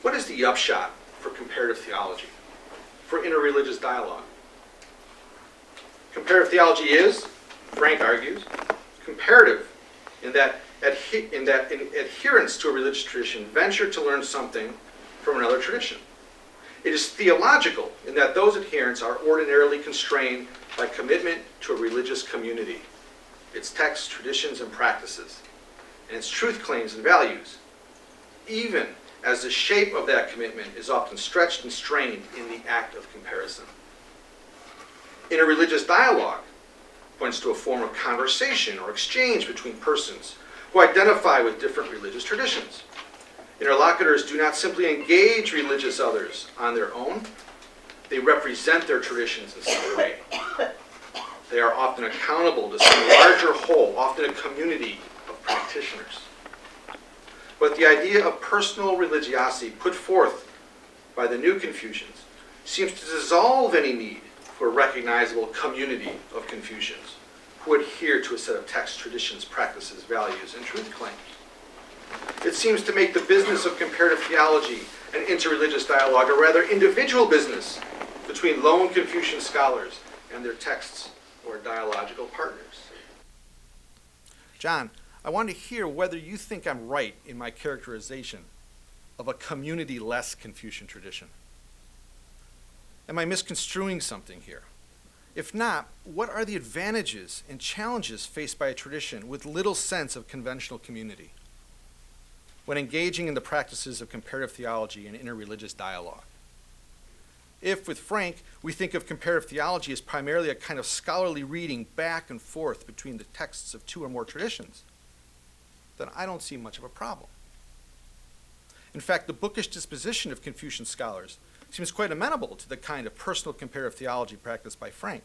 What is the upshot for comparative theology, for interreligious dialogue? Comparative theology is, Frank argues, comparative in that adherents to a religious tradition venture to learn something from another tradition. It is theological in that those adherents are ordinarily constrained by commitment to a religious community, its texts, traditions, and practices, and its truth claims and values, even as the shape of that commitment is often stretched and strained in the act of comparison. Interreligious dialogue points to a form of conversation or exchange between persons who identify with different religious traditions. Interlocutors do not simply engage religious others on their own, they represent their traditions in some way. They are often accountable to some larger whole, often a community of practitioners. But the idea of personal religiosity put forth by the new Confucians seems to dissolve any need for a recognizable community of Confucians, who adhere to a set of texts, traditions, practices, values, and truth claims. It seems to make the business of comparative theology and interreligious dialogue a rather individual business between lone Confucian scholars and their texts or dialogical partners. John, I want to hear whether you think I'm right in my characterization of a community-less Confucian tradition. Am I misconstruing something here? If not, what are the advantages and challenges faced by a tradition with little sense of conventional community when engaging in the practices of comparative theology and interreligious dialogue? If, with Frank, we think of comparative theology as primarily a kind of scholarly reading back and forth between the texts of two or more traditions, then I don't see much of a problem. In fact, the bookish disposition of Confucian scholars seems quite amenable to the kind of personal comparative theology practiced by Frank.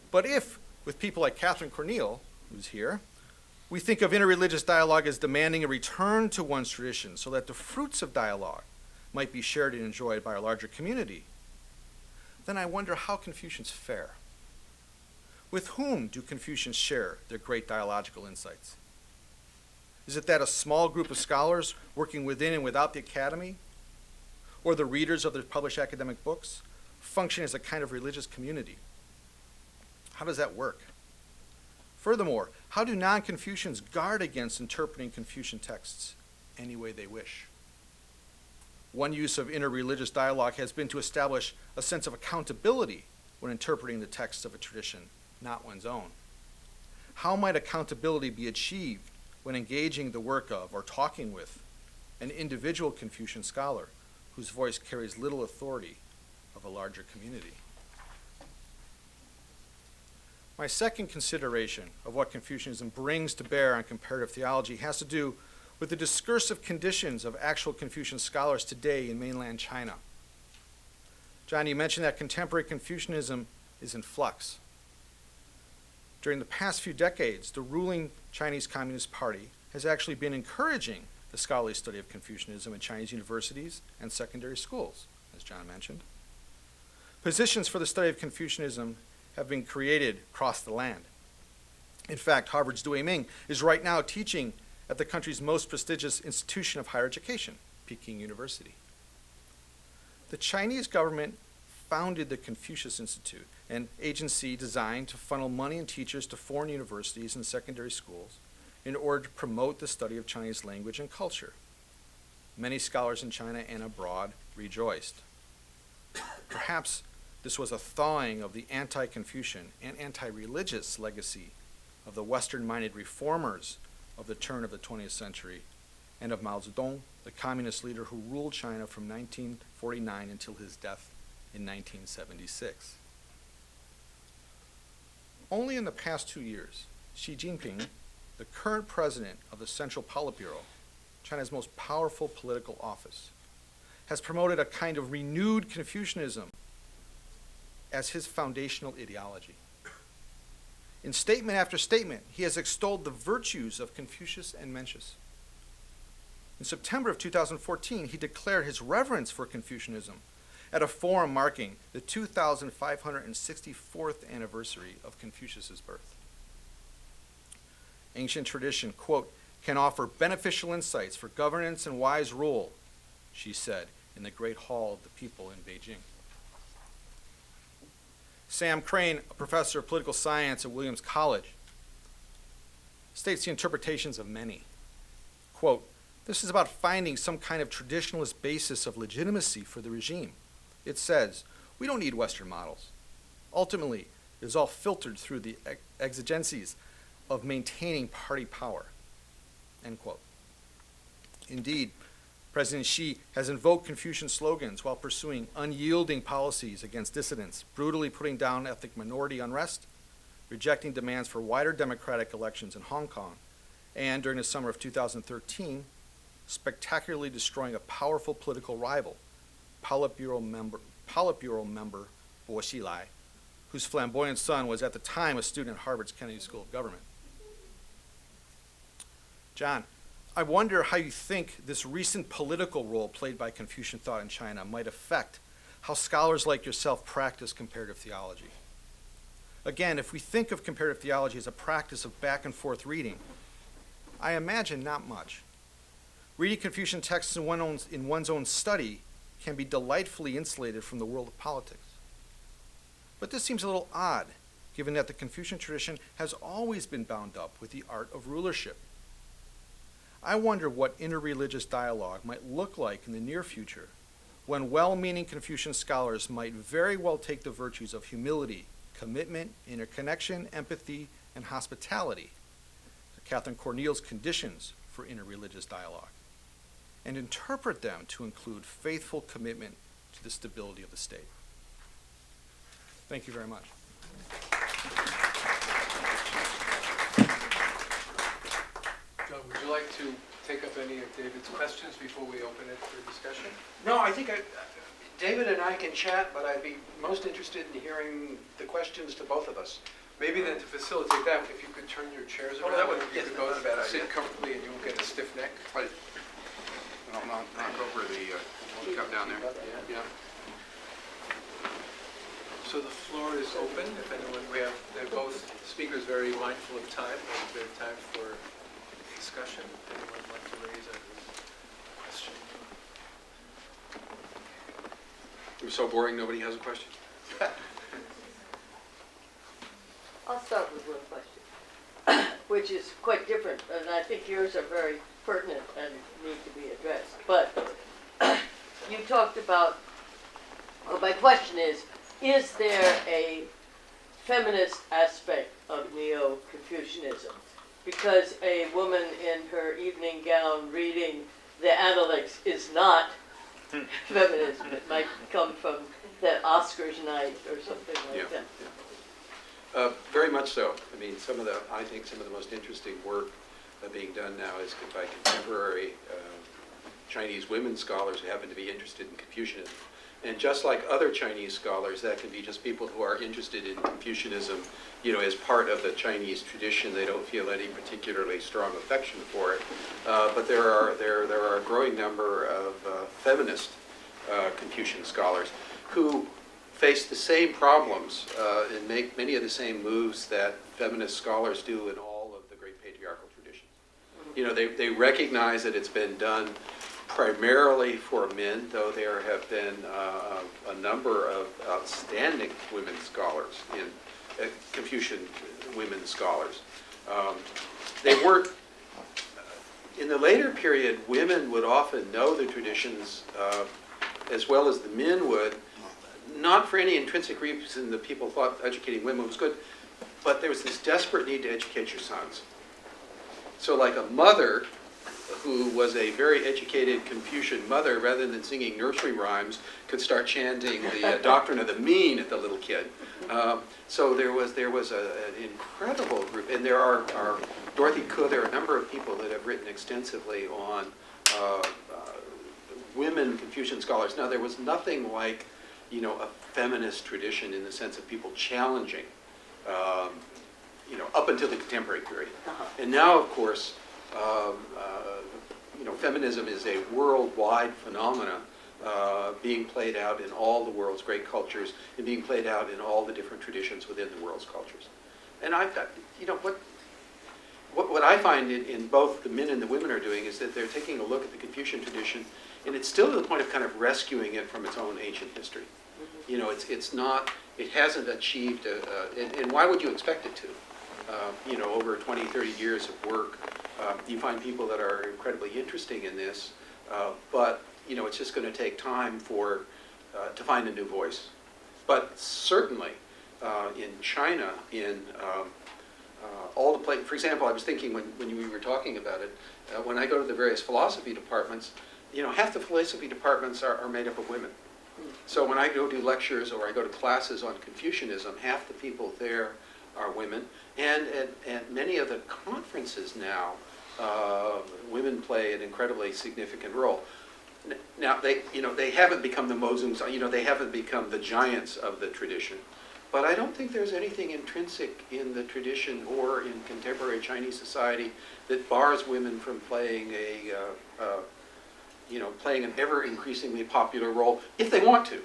But if, with people like Catherine Corneille, who's here, we think of interreligious dialogue as demanding a return to one's tradition so that the fruits of dialogue might be shared and enjoyed by a larger community, then I wonder how Confucians fare. With whom do Confucians share their great dialogical insights? Is it that a small group of scholars working within and without the academy, or the readers of their published academic books, function as a kind of religious community? How does that work? Furthermore, how do non-Confucians guard against interpreting Confucian texts any way they wish? One use of interreligious dialogue has been to establish a sense of accountability when interpreting the texts of a tradition, not one's own. How might accountability be achieved when engaging the work of or talking with an individual Confucian scholar whose voice carries little authority of a larger community? My second consideration of what Confucianism brings to bear on comparative theology has to do with the discursive conditions of actual Confucian scholars today in mainland China. John, you mentioned that contemporary Confucianism is in flux. During the past few decades, the ruling Chinese Communist Party has actually been encouraging the scholarly study of Confucianism in Chinese universities and secondary schools, as John mentioned. Positions for the study of Confucianism have been created across the land. In fact, Harvard's Dewey Ming is right now teaching at the country's most prestigious institution of higher education, Peking University. The Chinese government founded the Confucius Institute, an agency designed to funnel money and teachers to foreign universities and secondary schools in order to promote the study of Chinese language and culture. Many scholars in China and abroad rejoiced. Perhaps this was a thawing of the anti-Confucian and anti-religious legacy of the Western-minded reformers of the turn of the 20th century and of Mao Zedong, the communist leader who ruled China from 1949 until his death in 1976. Only in the past 2 years, Xi Jinping, the current president of the Central Politburo, China's most powerful political office, has promoted a kind of renewed Confucianism as his foundational ideology. In statement after statement, he has extolled the virtues of Confucius and Mencius. In September of 2014, he declared his reverence for Confucianism at a forum marking the 2,564th anniversary of Confucius's birth. Ancient tradition, quote, can offer beneficial insights for governance and wise rule, she said in the Great Hall of the People in Beijing. Sam Crane, a professor of political science at Williams College, states the interpretations of many. Quote, this is about finding some kind of traditionalist basis of legitimacy for the regime. It says, we don't need Western models. Ultimately, it is all filtered through the exigencies of maintaining party power, end quote. Indeed, President Xi has invoked Confucian slogans while pursuing unyielding policies against dissidents, brutally putting down ethnic minority unrest, rejecting demands for wider democratic elections in Hong Kong, and during the summer of 2013, spectacularly destroying a powerful political rival, Politburo member Bo Xilai, whose flamboyant son was at the time a student at Harvard's Kennedy School of Government. John, I wonder how you think this recent political role played by Confucian thought in China might affect how scholars like yourself practice comparative theology. Again, if we think of comparative theology as a practice of back and forth reading, I imagine not much. Reading Confucian texts in one's own study can be delightfully insulated from the world of politics. But this seems a little odd, given that the Confucian tradition has always been bound up with the art of rulership. I wonder what interreligious dialogue might look like in the near future, when well-meaning Confucian scholars might very well take the virtues of humility, commitment, interconnection, empathy, and hospitality, Catherine Corneille's conditions for interreligious dialogue, and interpret them to include faithful commitment to the stability of the state. Thank you very much. John, would you like to take up any of David's questions before we open it for discussion? No, I think David and I can chat, but I'd be most interested in hearing the questions to both of us. Maybe then to facilitate that, if you could turn your chairs around, that would- you yes, could not both a bad sit idea. comfortably and you won't get a stiff neck. Right. I'll knock over the cup down there. Yeah. So the floor is open. If anyone, they're both speakers very mindful of time. There's a bit of time for discussion. Anyone would like to raise a question? It was so boring, nobody has a question? I'll start with one question, which is quite different, and I think yours are very pertinent and need to be addressed. But you talked about, well, my question is there a feminist aspect of Neo-Confucianism? Because a woman in her evening gown reading the Analects is not feminism. It might come from that Oscars night or something like that. Very much so. I mean, I think some of the most interesting work being done now is by contemporary Chinese women scholars who happen to be interested in Confucianism. And just like other Chinese scholars, that can be just people who are interested in Confucianism, as part of the Chinese tradition. They don't feel any particularly strong affection for it. But there are a growing number of feminist Confucian scholars who face the same problems and make many of the same moves that feminist scholars do in all of the great patriarchal traditions. They recognize that it's been done primarily for men, though there have been a number of outstanding women scholars, Confucian women scholars. They weren't, in the later period, women would often know the traditions as well as the men would, not for any intrinsic reason that people thought educating women was good, but there was this desperate need to educate your sons. So like a mother who was a very educated Confucian mother, rather than singing nursery rhymes, could start chanting the doctrine of the mean at the little kid. So there was an incredible group, and there are Dorothy Kuh, there are a number of people that have written extensively on women Confucian scholars. Now there was nothing like, a feminist tradition in the sense of people challenging, up until the contemporary period. And now, of course, feminism is a worldwide phenomenon being played out in all the world's great cultures and being played out in all the different traditions within the world's cultures. And I've got, what I find in both the men and the women are doing is that they're taking a look at the Confucian tradition, and it's still to the point of kind of rescuing it from its own ancient history. It hasn't achieved, and why would you expect it to? Over 20, 30 years of work, you find people that are incredibly interesting in this, but it's just going to take time to find a new voice. But certainly, in China, in all the places, for example, I was thinking when we were talking about it, when I go to the various philosophy departments, half the philosophy departments are made up of women. So when I go do lectures or I go to classes on Confucianism, half the people there are women, and at many of the conferences now, women play an incredibly significant role. Now they haven't become the Mozums, they haven't become the giants of the tradition, but I don't think there's anything intrinsic in the tradition or in contemporary Chinese society that bars women from playing playing an ever increasingly popular role if they want to.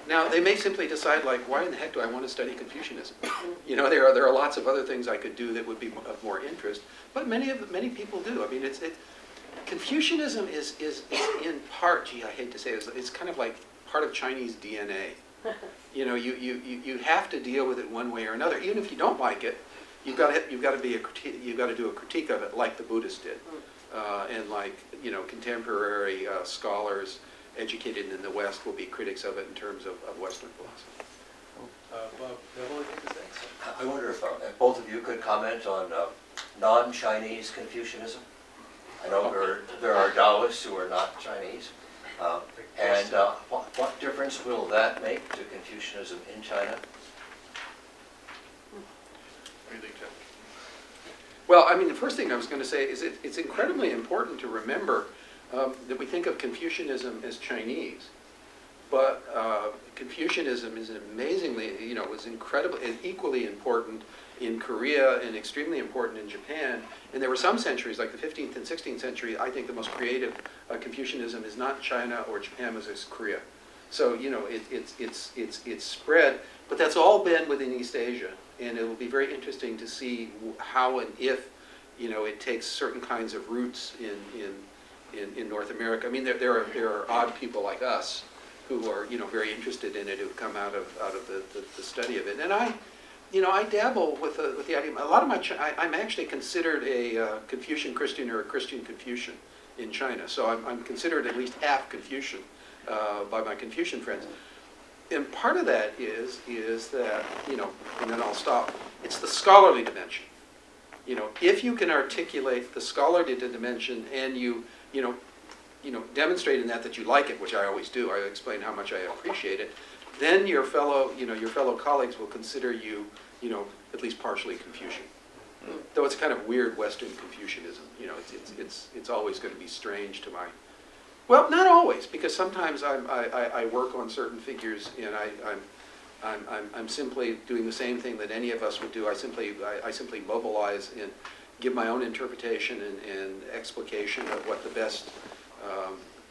Now, they may simply decide, like, why in the heck do I want to study Confucianism? You know, there are lots of other things I could do that would be of more interest, but many people do. I mean, Confucianism is in part, gee, I hate to say it, it's kind of like part of Chinese DNA. You know, you have to deal with it one way or another. Even if you don't like it, you've got to do a critique of it, like the Buddhists did, and like, you know, contemporary scholars educated in the West will be critics of it in terms of Western philosophy. Bob, Neville, I think is next. I wonder if both of you could comment on non-Chinese Confucianism. I know there are Taoists who are not Chinese. And what difference will that make to Confucianism in China? What do you think, Jeff? Well, I mean, the first thing I was going to say is it's incredibly important to remember that we think of Confucianism as Chinese, but Confucianism is amazingly, you know, was incredibly and equally important in Korea and extremely important in Japan. And there were some centuries, like the 15th and 16th century, I think the most creative Confucianism is not China or Japan, but it's Korea. So, you know, it's spread, but that's all been within East Asia. And it will be very interesting to see how and if, you know, it takes certain kinds of roots in North America. I mean, there are odd people like us who are, you know, very interested in it, who've come out of the study of it. And I dabble with the idea. A lot of I'm actually considered a Confucian Christian or a Christian Confucian in China. So I'm considered at least half Confucian by my Confucian friends. And part of that is that, you know, and then I'll stop. It's the scholarly dimension. You know, if you can articulate the scholarly dimension and you demonstrate in that you like it, which I always do. I explain how much I appreciate it. Then your fellow colleagues will consider you, you know, at least partially Confucian. Though it's kind of weird Western Confucianism. You know, it's always going to be strange to my. Well, not always, because sometimes I work on certain figures and I'm simply doing the same thing that any of us would do. I simply mobilize and give my own interpretation and explication of what the best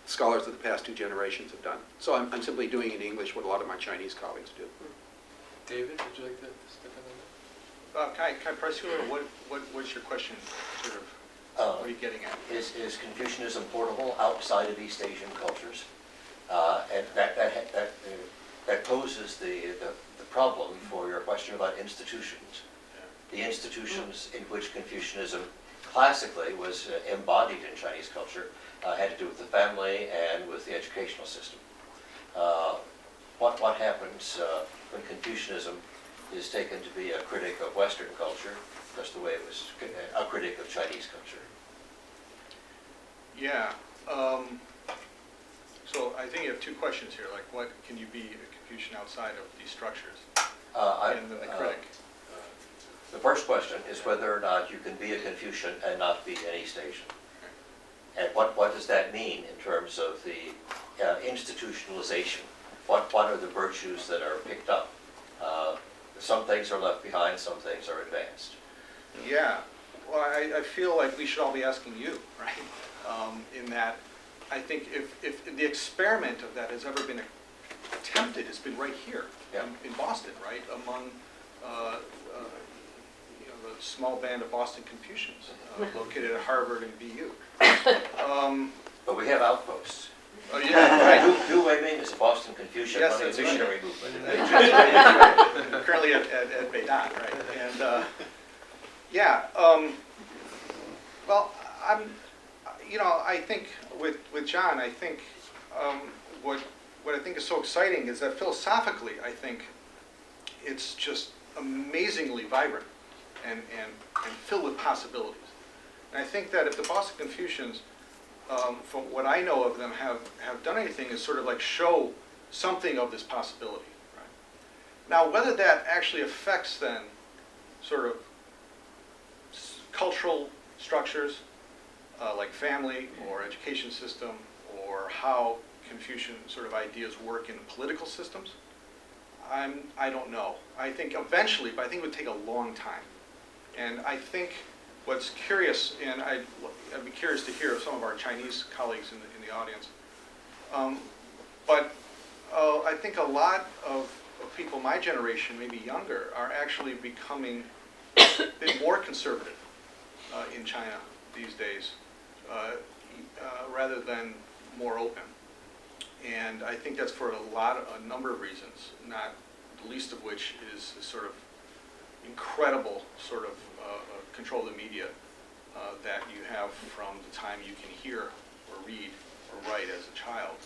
scholars of the past two generations have done. So I'm simply doing in English what a lot of my Chinese colleagues do. David, would you like to step in on that? Can I press you a little? What's your question, sort of? What are you getting at? Is Confucianism portable outside of East Asian cultures? And that poses the problem for your question about institutions. Yeah. The institutions in which Confucianism classically was embodied in Chinese culture had to do with the family and with the educational system. What happens when Confucianism is taken to be a critic of Western culture, just the way it was a critic of Chinese culture? Yeah. So I think you have two questions here. Like, what can you be a Confucian outside of these structures? And then the critic. The first question is whether or not you can be a Confucian and not be an East Asian. And what does that mean in terms of the institutionalization? What are the virtues that are picked up? Some things are left behind, some things are advanced. Yeah. Well, I feel like we should all be asking you, right? In that, I think if the experiment of that has ever been attempted, it's been right here in Boston, right? Among the small band of Boston Confucians located at Harvard and BU. But we have outposts. Oh yeah, right. Du Wei Ming is a Boston Confucian, Yes, one of the that's missionary movement. Right. Currently at Beidon, right? And well, I think with John, I think what I think is so exciting is that philosophically, I think it's just amazingly vibrant and filled with possibilities. And I think that if the Boston Confucians, from what I know of them, have done anything is sort of like show something of this possibility. Right? Now, whether that actually affects then sort of cultural structures like family or education system, or how Confucian sort of ideas work in political systems, I don't know. I think eventually, but I think it would take a long time. And I think what's curious, and I'd be curious to hear of some of our Chinese colleagues in the audience, but I think a lot of people my generation, maybe younger, are actually becoming a bit more conservative in China these days, rather than more open. And I think that's for a number of reasons, not the least of which is sort of incredible sort of control of the media that you have from the time you can hear or read or write as a child,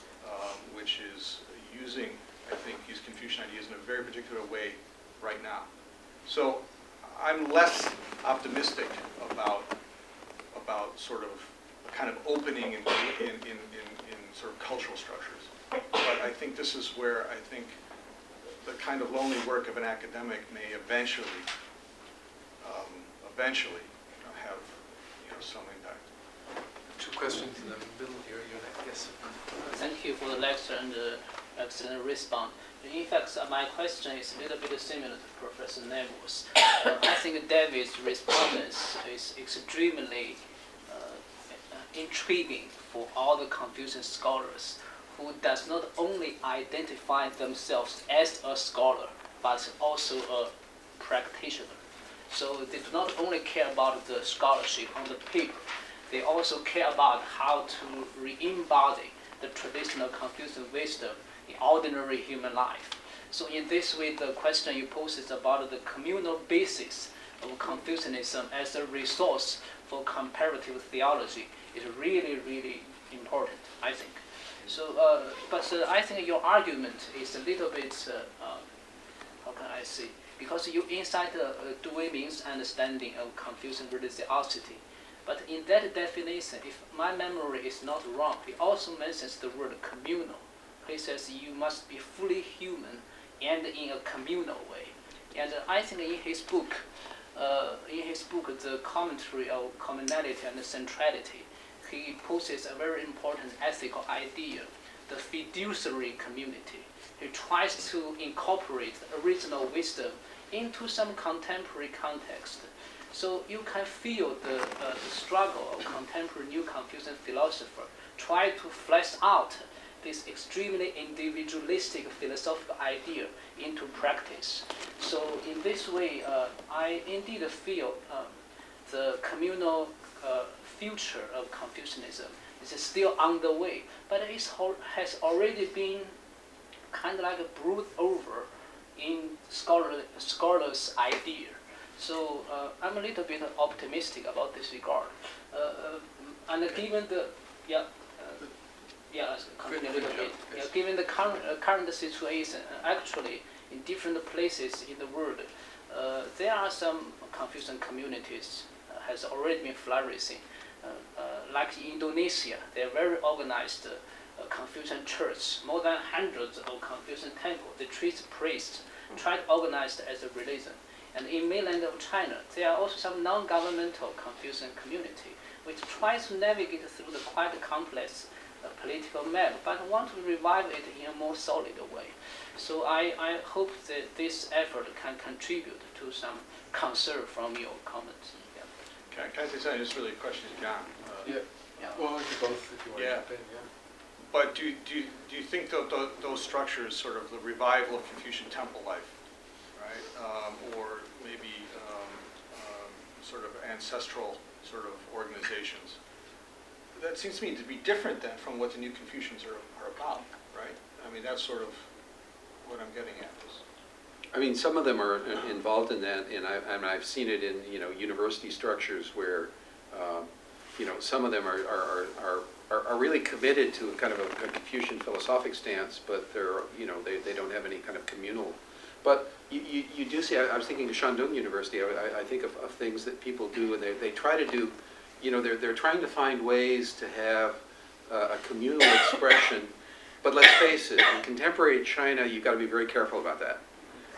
which is using, I think, these Confucian ideas in a very particular way right now. So I'm less optimistic about sort of a kind of opening in sort of cultural structures. But I think this is where I think the kind of lonely work of an academic may eventually have some impact. Two questions in the middle here. You're next. Yes. Thank you for the lecture and the excellent response. In fact, my question is a little bit similar to Professor Neville's. I think David's response is extremely intriguing for all the Confucian scholars who does not only identify themselves as a scholar, but also a practitioner. So they do not only care about the scholarship on the paper, they also care about how to re-embody the traditional Confucian wisdom in ordinary human life. So in this way, the question you pose is about the communal basis of Confucianism as a resource for comparative theology is really, really important, I think. So, but I think your argument is a little bit, how can I say, because you incite Dewey Ming's understanding of Confucian religiosity. But in that definition, if my memory is not wrong, he also mentions the word communal. He says you must be fully human and in a communal way. And I think in his book, the commentary of communality and centrality, he poses a very important ethical idea, the fiduciary community. He tries to incorporate the original wisdom into some contemporary context. So you can feel the struggle of contemporary New Confucian philosopher try to flesh out this extremely individualistic philosophical idea into practice. So in this way, I indeed feel the communal future of Confucianism is still on the way, but it has already been kind of like brewed over in scholars' idea. So I'm a little bit optimistic about this regard. And given the continue a little bit. Yeah, given the current situation, actually in different places in the world, there are some Confucian communities has already been flourishing. Like in Indonesia, they're very organized Confucian church, more than hundreds of Confucian temples. They treat priests, try to organize as a religion. And in mainland of China, there are also some non-governmental Confucian community which tries to navigate through the quite complex political map, but want to revive it in a more solid way. So I hope that this effort can contribute to some concern from your comments. Yeah. Can I say something? Just really a question to John. Yeah. Well, you both, if you want to jump in. Yeah. But do you think those structures, sort of the revival of Confucian temple life, right, or maybe sort of ancestral sort of organizations, that seems to me to be different than from what the new Confucians are about, right? I mean, that's sort of what I'm getting at. I mean, some of them are involved in that, and I've seen it in university structures where some of them are really committed to kind of a Confucian philosophic stance, but they don't have any kind of communal. But you do see. I was thinking of Shandong University. I think of things that people do, and they try to do. They're trying to find ways to have a communal expression. But let's face it, in contemporary China, you've got to be very careful about that.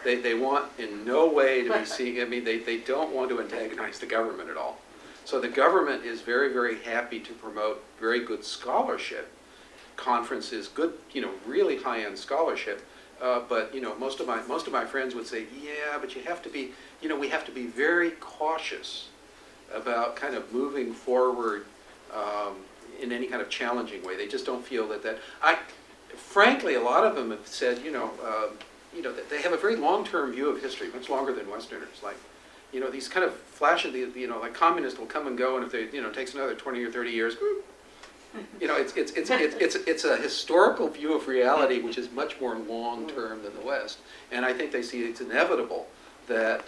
They want in no way to be seen. I mean, they don't want to antagonize the government at all. So the government is very, very happy to promote very good scholarship, conferences, good, really high-end scholarship. But most of my friends would say, yeah, but you have to be, we have to be very cautious about kind of moving forward in any kind of challenging way. They just don't feel that. frankly, a lot of them have said, that they have a very long-term view of history, much longer than Westerners. Like, these kind of flash of the, like communists will come and go, and if they, it takes another 20 or 30 years, it's a historical view of reality which is much more long-term than the West. And I think they see it's inevitable that,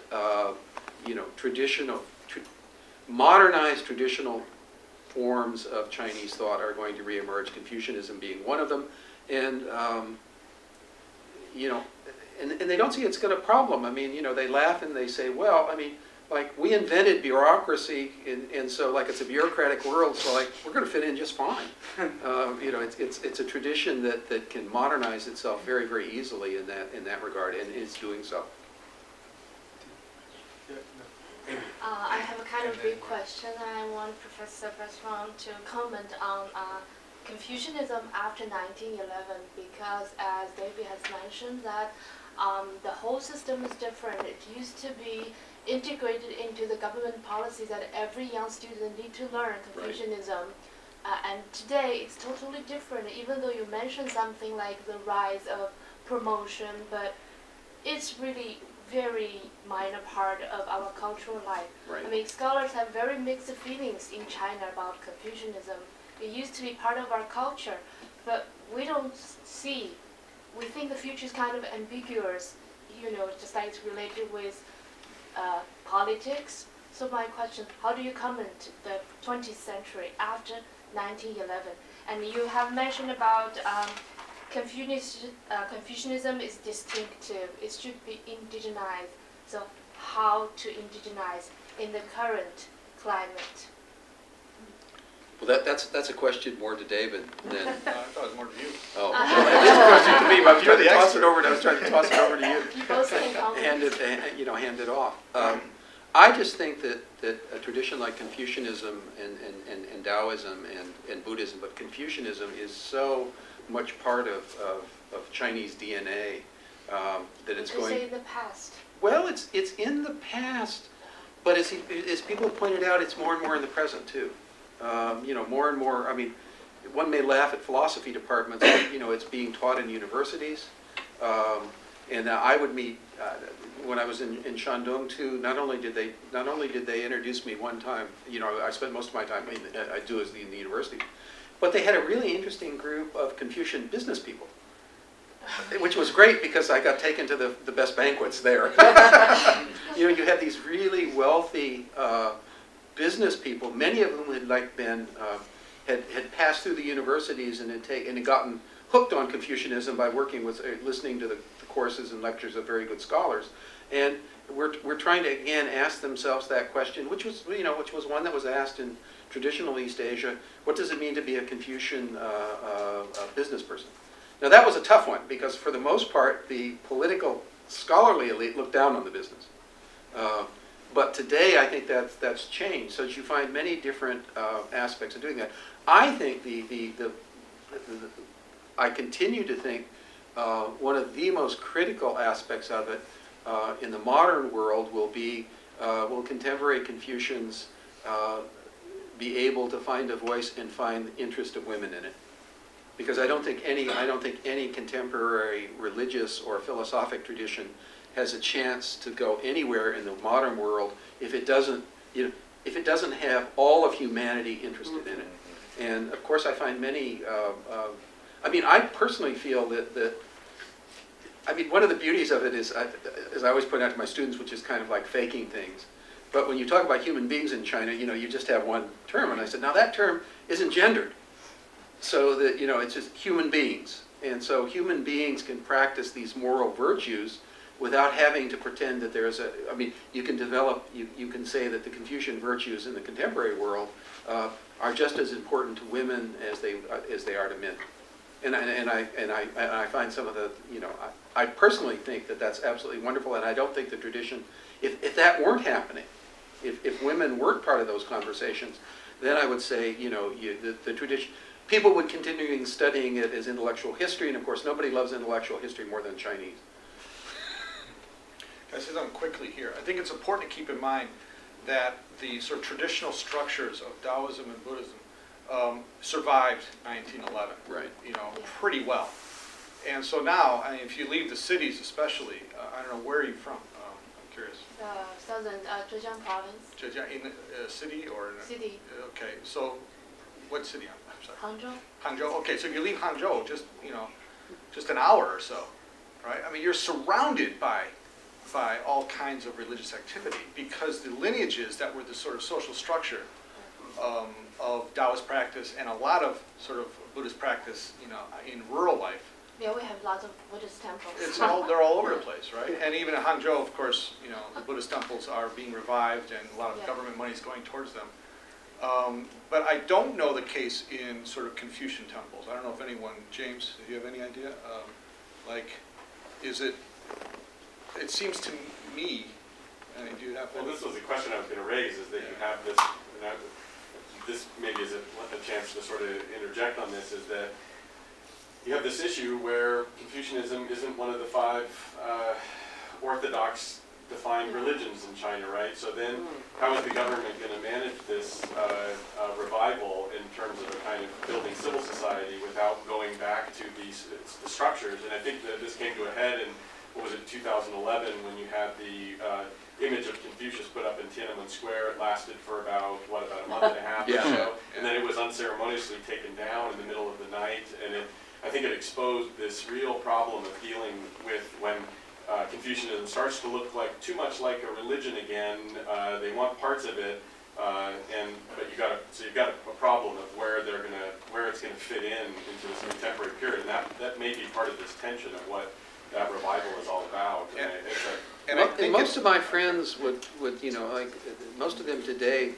modernized traditional forms of Chinese thought are going to reemerge, Confucianism being one of them. And, and they don't see it's got a problem. I mean, they laugh and they say, well, I mean, like, we invented bureaucracy, and so, like, it's a bureaucratic world, so, like, we're going to fit in just fine. It's a tradition that can modernize itself very, very easily in that regard, and it's doing so. I have a kind of big question. I want Professor Berthrong to comment on Confucianism after 1911, because as David has mentioned that the whole system is different. It used to be integrated into the government policies that every young student need to learn Confucianism. And today it's totally different, even though you mentioned something like the rise of promotion, but it's really very minor part of our cultural life. Right. I mean, scholars have very mixed feelings in China about Confucianism. It used to be part of our culture, but we don't see, we think the future is kind of ambiguous, just like it's related with politics. So my question, how do you comment the 20th century after 1911? And you have mentioned about Confucianism is distinctive, it should be indigenized. So how to indigenize in the current climate? Well, that's a question more to David than. I thought it was more to you. Oh, well, it's a question to me, but You're the I was trying to toss it over to you. You both can comment. Hand it off. I just think that a tradition like Confucianism and Taoism and Buddhism, but Confucianism is so much part of Chinese DNA that it's going. Say in the past. Well, it's in the past, but as people pointed out, it's more and more in the present too. More and more. I mean, one may laugh at philosophy departments, but it's being taught in universities. And I would meet when I was in Shandong too. Not only did they introduce me one time. I spent most of my time I do as in the university, but they had a really interesting group of Confucian business people, which was great because I got taken to the best banquets there. You had these really wealthy business people, many of whom had passed through the universities and had gotten hooked on Confucianism by working with, listening to the courses and lectures of very good scholars, and we're trying to again ask themselves that question, which was one that was asked in traditional East Asia: what does it mean to be a Confucian business person? Now that was a tough one because for the most part the political scholarly elite looked down on the business. But today, I think that's changed. So you find many different aspects of doing that. I think I continue to think one of the most critical aspects of it in the modern world will contemporary Confucians be able to find a voice and find the interest of women in it? Because I don't think any contemporary religious or philosophic tradition has a chance to go anywhere in the modern world if it doesn't have all of humanity interested in it. And of course, I find many. I personally feel that. One of the beauties of it is, as I always point out to my students, which is kind of like faking things. But when you talk about human beings in China, you just have one term, and I said, now that term isn't gendered, so that it's just human beings, and so human beings can practice these moral virtues without having to pretend that there's you can develop, you can say that the Confucian virtues in the contemporary world are just as important to women as they are to men. And I find some of the, I personally think that that's absolutely wonderful, and I don't think the tradition, if that weren't happening, if women weren't part of those conversations, then I would say, the tradition, people would continue studying it as intellectual history, and of course nobody loves intellectual history more than Chinese. Can I say something quickly here? I think it's important to keep in mind that the sort of traditional structures of Taoism and Buddhism survived 1911, right? Pretty well. And so now, I mean, if you leave the cities especially, I don't know, where are you from? I'm curious. Southern Zhejiang province, Zhejiang, in a city or in a? city, Okay, so what city? I'm sorry. Hangzhou. Hangzhou. Okay, so if you leave Hangzhou, just an hour or so, right? I mean, you're surrounded by all kinds of religious activity because the lineages that were the sort of social structure of Taoist practice and a lot of sort of Buddhist practice, in rural life. Yeah, we have lots of Buddhist temples. They're all over the place, right? And even in Hangzhou, of course, the Buddhist temples are being revived and a lot of Yeah. government money is going towards them. But I don't know the case in sort of Confucian temples. I don't know if anyone, James, do you have any idea? It seems to me, I mean, do you have? Well, this was the question I was going to raise, is that you have this, this maybe is a chance to sort of interject on this, is that you have this issue where Confucianism isn't one of the 5 orthodox defined religions in China, right? So then how is the government going to manage this revival in terms of a kind of building civil society without going back to the structures? And I think that this came to a head in, 2011, when you had the image of Confucius put up in Tiananmen Square. It lasted for about a month and a half or so. And then it was unceremoniously taken down in the middle of the night. And I think it exposed this real problem of dealing with when Confucianism starts to look too much like a religion again. They want parts of it, but you've got a problem of where it's gonna fit into this contemporary period, and that may be part of this tension of what that revival is all about. And most of my friends would most of them today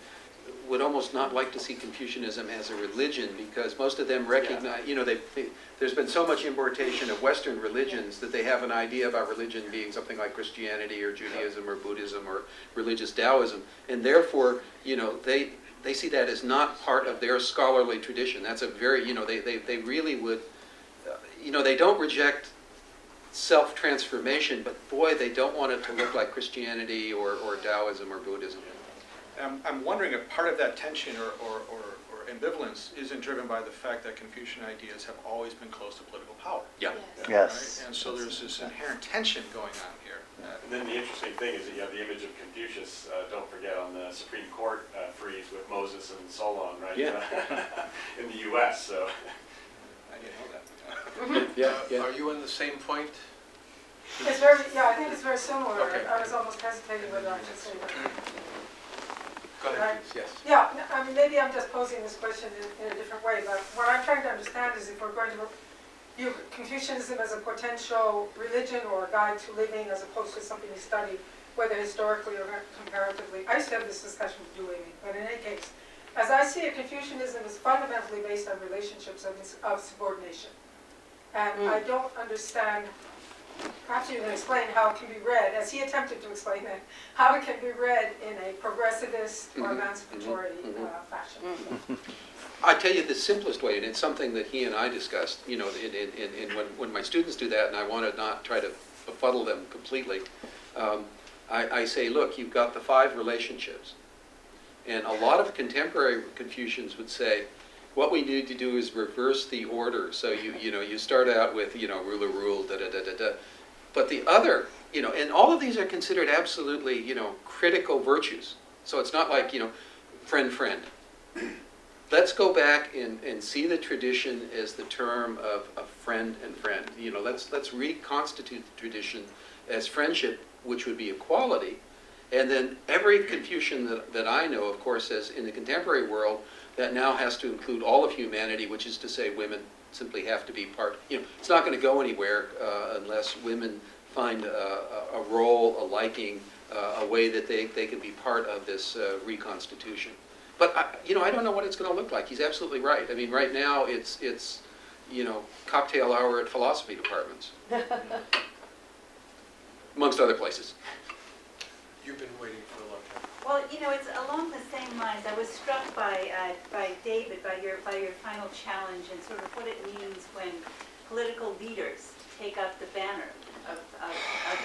would almost not like to see Confucianism as a religion because most of them recognize, there's been so much importation of Western religions that they have an idea about religion being something like Christianity or Judaism or Buddhism or religious Taoism, and therefore, they see that as not part of their scholarly tradition. That's a very, they really would, they don't reject self-transformation, but boy, they don't want it to look like Christianity or Taoism or Buddhism. I'm wondering if part of that tension or ambivalence isn't driven by the fact that Confucian ideas have always been close to political power. Yeah. Yes. Right? And so there's this inherent tension going on here. And then the interesting thing is that you have the image of Confucius, don't forget, on the Supreme Court frieze with Moses and Solon, right? Yeah. In the U.S., so. I didn't know that. Are you on the same point? It's very, I think it's very similar. Okay. I was almost hesitating whether I should say that. Go ahead, please. Yes. Yeah, I mean, maybe I'm just posing this question in a different way, but what I'm trying to understand is if we're going to view Confucianism as a potential religion or a guide to living as opposed to something we study, whether historically or comparatively. I used to have this discussion with you, Amy, but in any case, as I see it, Confucianism is fundamentally based on relationships of subordination. And I don't understand, perhaps you can explain how it can be read, as he attempted to explain it, how it can be read in a progressivist or emancipatory fashion. I tell you the simplest way, and it's something that he and I discussed, when my students do that, and I want to not try to befuddle them completely, I say, look, you've got the 5 relationships. And a lot of contemporary Confucians would say, what we need to do is reverse the order. So you start out with, ruler, rule, da-da-da-da-da. But the other, and all of these are considered absolutely, critical virtues. So it's not like, friend, friend. Let's go back and see the tradition as the term of friend and friend. Let's reconstitute the tradition as friendship, which would be equality. And then every Confucian that I know, of course, says in the contemporary world, that now has to include all of humanity, which is to say women simply have to be part. It's not going to go anywhere unless women find a role, a liking, a way that they can be part of this reconstitution. But I don't know what it's going to look like. He's absolutely right. I mean, right now it's cocktail hour at philosophy departments, amongst other places. You've been waiting for a long time. Well, it's along the same lines. I was struck by David, by your final challenge, and sort of what it means when political leaders take up the banner of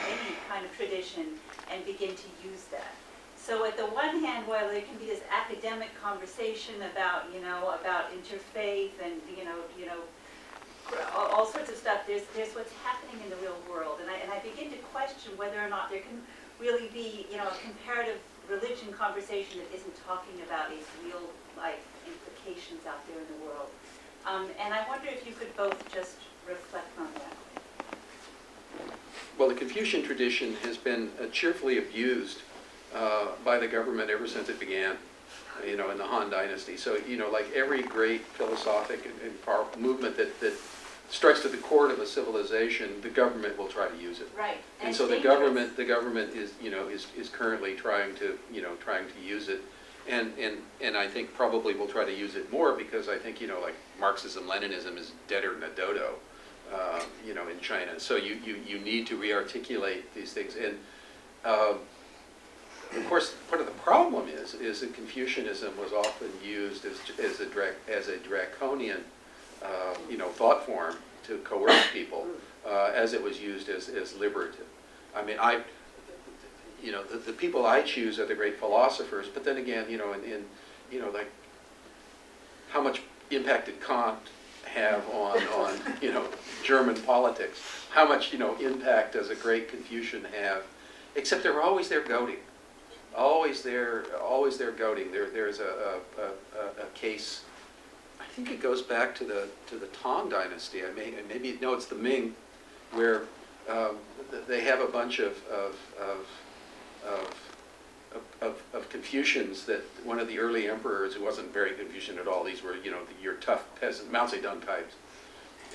any kind of tradition and begin to use that. So at the one hand, while there can be this academic conversation about interfaith and all sorts of stuff. There's what's happening in the real world, and I begin to question whether or not there can really be, a comparative religion conversation that isn't talking about these real life implications out there in the world. And I wonder if you could both just reflect on that. Well, the Confucian tradition has been cheerfully abused by the government ever since it began, in the Han Dynasty. So, like every great philosophic and powerful movement that strikes to the core of a civilization, the government will try to use it. Right. And so the government is is currently trying to use it, and I think probably will try to use it more because I think like Marxism, Leninism is deader than a dodo, in China. So you need to re-articulate these things, and of course part of the problem is that Confucianism was often used as a draconian thought form to coerce people, as it was used as liberative. I mean, the people I choose are the great philosophers, but then again, like how much impact did Kant have on German politics? How much impact does a great Confucian have? Except they're always there goading, always there goading. There's a case. I think it goes back to the Tang Dynasty. It's the Ming, where they have a bunch of Confucians that one of the early emperors, who wasn't very Confucian at all, these were your tough peasant Mao Zedong types,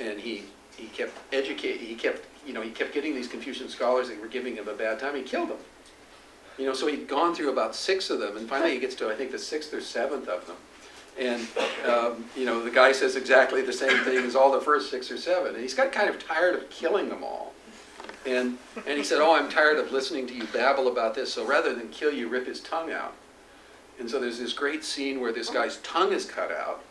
and he kept educating. He kept getting these Confucian scholars that were giving him a bad time. He killed them. So he'd gone through about 6 of them, and finally he gets to I think the 6th or 7th of them. And, the guy says exactly the same thing as all the first 6 or 7. And he's got kind of tired of killing them all. And he said, I'm tired of listening to you babble about this, so rather than kill you, rip his tongue out. And so there's this great scene where this guy's tongue is cut out.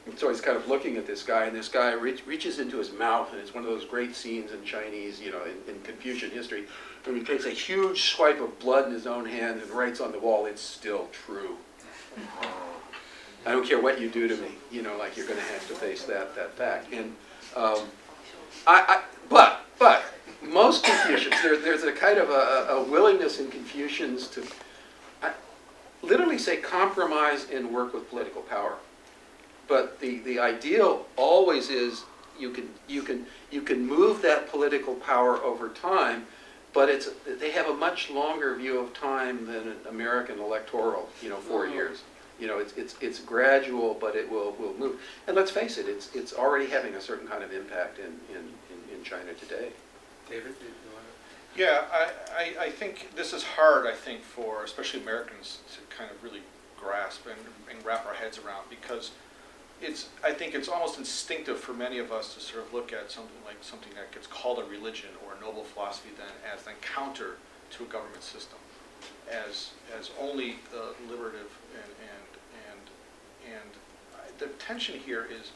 And so he's kind of looking at this guy, and this guy reaches into his mouth, and it's one of those great scenes in Chinese, in Confucian history, and he takes a huge swipe of blood in his own hand and writes on the wall, "It's still true. I don't care what you do to me, like you're going to have to face that fact." And but most Confucians, there's a kind of a willingness in Confucians to literally say compromise and work with political power. But the ideal always is you can move that political power over time, but they have a much longer view of time than an American electoral, 4 years. It's gradual, but it will move. And let's face it, it's already having a certain kind of impact in China today. David, do you want to? Yeah, I think this is hard, for especially Americans to kind of really grasp and wrap our heads around, because I think it's almost instinctive for many of us to sort of look at something that gets called a religion or a noble philosophy then as a counter to a government system, as only liberative and the tension here is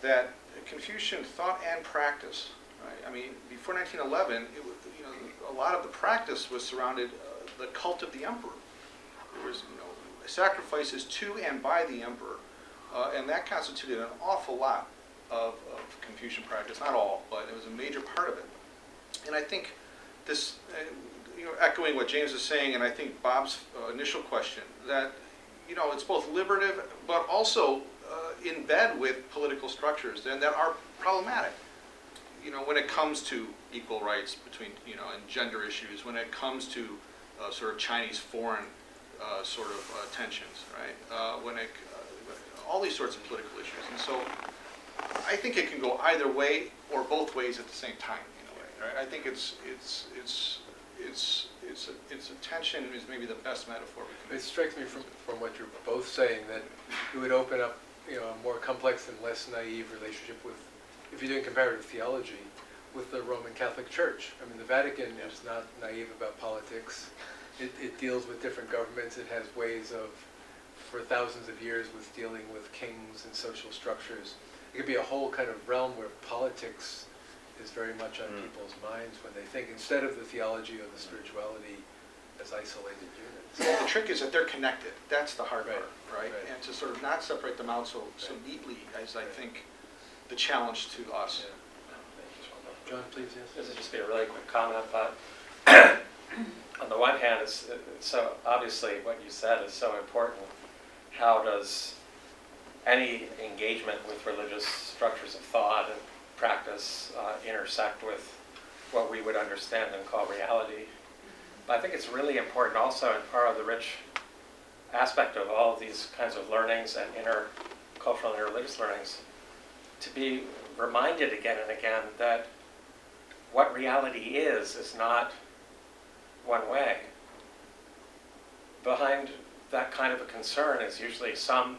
that Confucian thought and practice. Right? I mean, before 1911, a lot of the practice was surrounded the cult of the emperor. There was sacrifices to and by the emperor, and that constituted an awful lot of Confucian practice. Not all, but it was a major part of it. And I think this, echoing what James is saying, and I think Bob's initial question, that it's both liberative but also in bed with political structures and that are problematic. When it comes to equal rights between, and gender issues, when it comes to sort of Chinese foreign sort of tensions, right? All these sorts of political issues. And so I think it can go either way or both ways at the same time, in a way, right? I think it's a tension is maybe the best metaphor. It strikes me from what you're both saying that it would open up a more complex and less naive relationship with, if you're doing comparative theology, with the Roman Catholic Church. I mean, the Vatican is not naive about politics. It deals with different governments. It has ways of, for thousands of years, with dealing with kings and social structures. It could be a whole kind of realm where politics is very much on people's minds when they think, instead of the theology or the spirituality as isolated units. Well, the trick is that they're connected. That's the hard Right. part, right? And to sort of not separate them out so neatly as I think the challenge to us. John, please, yes. This would just be a really quick comment, but on the one hand, it's so obviously what you said is so important. How does any engagement with religious structures of thought and practice intersect with what we would understand and call reality? But I think it's really important also, and part of the rich aspect of all of these kinds of learnings and intercultural and interreligious learnings, to be reminded again and again that what reality is not one way. Behind that kind of a concern is usually some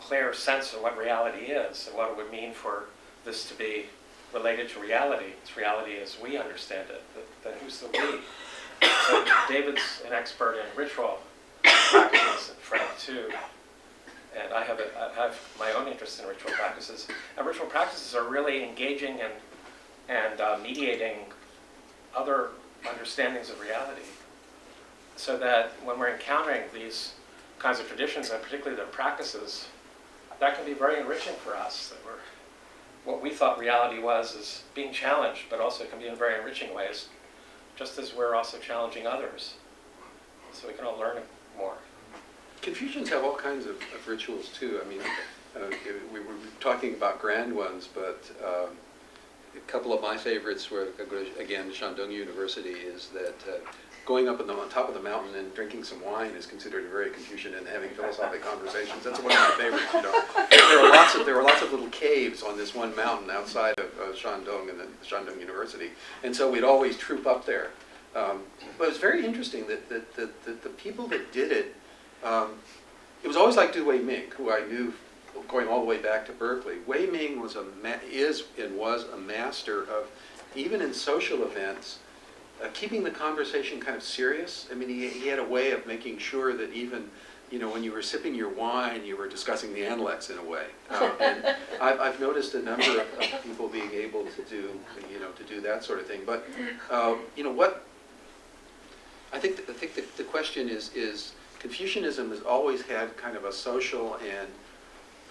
clear sense of what reality is and what it would mean for this to be related to reality. It's reality as we understand it. Then who's the we? So David's an expert in ritual practices, and Frank too. And I have my own interest in ritual practices. And ritual practices are really engaging and mediating other understandings of reality, so that when we're encountering these kinds of traditions, and particularly their practices, that can be very enriching for us. That what we thought reality was is being challenged, but also it can be in very enriching ways, just as we're also challenging others. So we can all learn more. Confucians have all kinds of rituals too. I mean, we were talking about grand ones, but a couple of my favorites were, again, Shandong University, is that going up on top of the mountain and drinking some wine is considered very Confucian, and having philosophic conversations. That's one of my favorites. You know, there were lots of little caves on this one mountain outside of Shandong and the Shandong University, and so we'd always troop up there. But it was very interesting that the people that did it, it was always like Du Wei Ming, who I knew going all the way back to Berkeley. Wei Ming was a master of, even in social events, keeping the conversation kind of serious. I mean, he had a way of making sure that even, you know, when you were sipping your wine, you were discussing the Analects in a way. And I've noticed a number of people being able to do that sort of thing. But you know what? I think the question is Confucianism has always had kind of a social and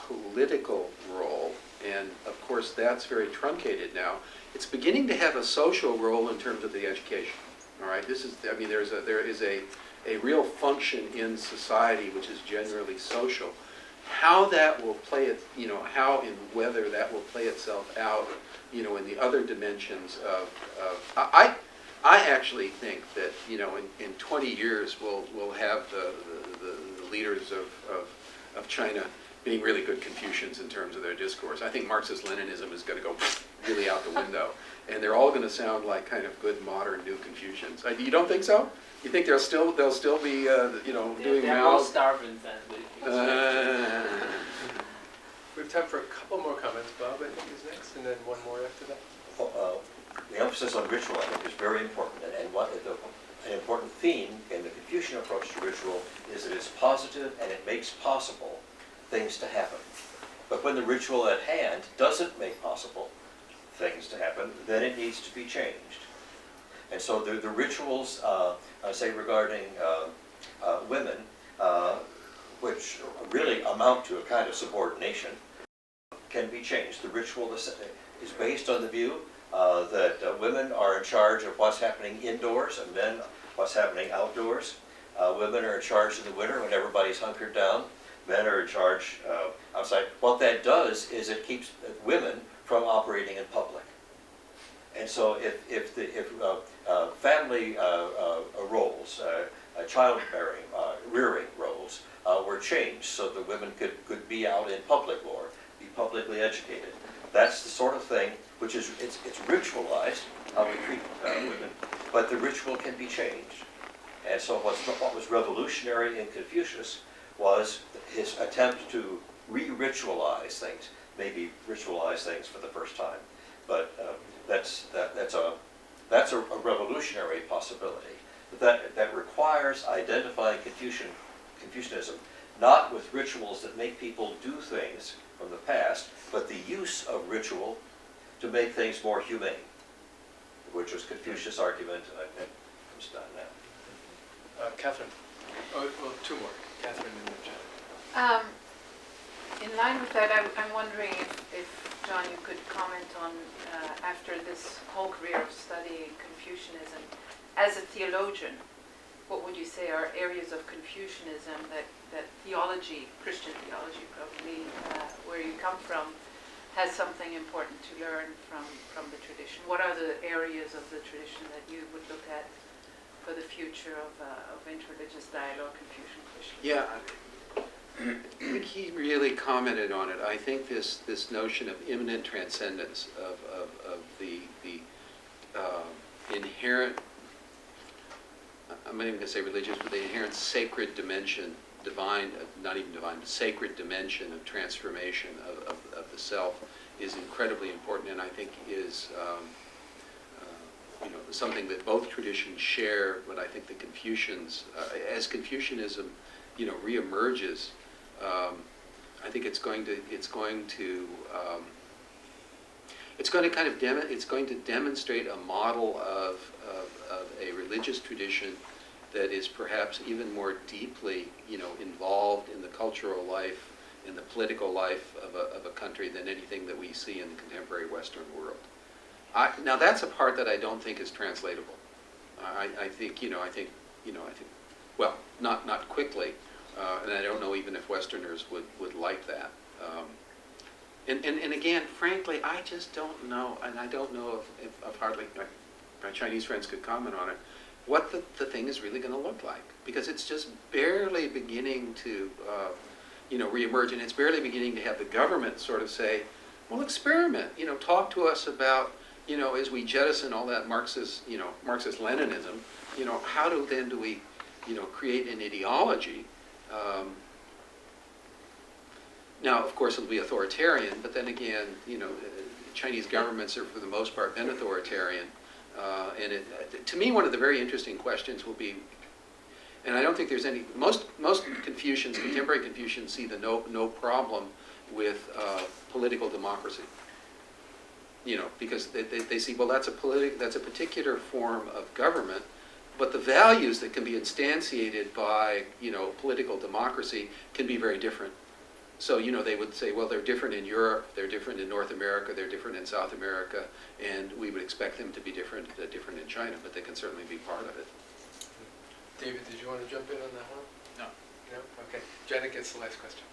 political role, and of course that's very truncated now. It's beginning to have a social role in terms of the education. All right, there is a real function in society which is generally social. How that will play it, you know, how and whether that will play itself out, you know, in the other dimensions of I actually think that, you know, in 20 years we'll have the leaders of China being really good Confucians in terms of their discourse. I think Marxist-Leninism is going to go really out the window, and they're all going to sound like kind of good modern new Confucians. You don't think so? You think they'll still be you know, doing They're Mao? more starving than We have time for a couple more comments. Bob, I think, is next, and then one more after that. The emphasis on ritual, I think, is very important, and an important theme in the Confucian approach to ritual is that it's positive and it makes possible things to happen. But when the ritual at hand doesn't make possible things to happen, then it needs to be changed. And so the rituals, say regarding women, which really amount to a kind of subordination, can be changed. The ritual is based on the view that women are in charge of what's happening indoors and men what's happening outdoors. Women are in charge in the winter when everybody's hunkered down. Men are in charge outside. What that does is it keeps women from operating in public. And so if family roles, childbearing, rearing roles were changed so that women could be out in public more, be publicly educated, that's the sort of thing which is, it's ritualized, how we treat women, but the ritual can be changed. And so what was revolutionary in Confucius was his attempt to re-ritualize things, maybe ritualize things for the first time. But that's a revolutionary possibility. But that requires identifying Confucianism not with rituals that make people do things from the past, but the use of ritual to make things more humane, which was Confucius' argument. I'm just done now. Catherine. Oh, well, two more. Catherine and then Jen. In line with that, I'm wondering if, John, you could comment on, after this whole career of studying Confucianism, as a theologian, what would you say are areas of Confucianism that theology, Christian theology probably, where you come from, has something important to learn from the tradition? What are the areas of the tradition that you would look at for the future of interreligious dialogue, Confucian Christian? Yeah, I think he really commented on it. I think this notion of immanent transcendence, of the inherent, I'm not even going to say religious, but the inherent sacred dimension, divine, not even divine, but sacred dimension of transformation of the self is incredibly important, and I think is something that both traditions share. But I think the Confucians, as Confucianism, reemerges, I think it's going to demonstrate a model of a religious tradition that is perhaps even more deeply, involved in the cultural life, in the political life of a country than anything that we see in the contemporary Western world. Now that's a part that I don't think is translatable. I think, well, not quickly, and I don't know even if Westerners would like that. And again, frankly, I just don't know, and I don't know if hardly my Chinese friends could comment on it, what the thing is really going to look like, because it's just barely beginning to, reemerge, and it's barely beginning to have the government sort of say, well, experiment, talk to us about, as we jettison all that Marxist-Leninism, how do we, create an ideology. Now, of course, it'll be authoritarian, but then again, Chinese governments are, for the most part, been authoritarian. And to me, one of the very interesting questions will be, and I don't think there's any, most Confucians, contemporary Confucians, see the no problem with political democracy. Because they see, well, that's a particular form of government, but the values that can be instantiated by, political democracy can be very different. So, they would say, well, they're different in Europe, they're different in North America, they're different in South America, and we would expect them to be different in China, but they can certainly be part of it. David, did you want to jump in on that one? No. No? Okay. Janet gets the last question.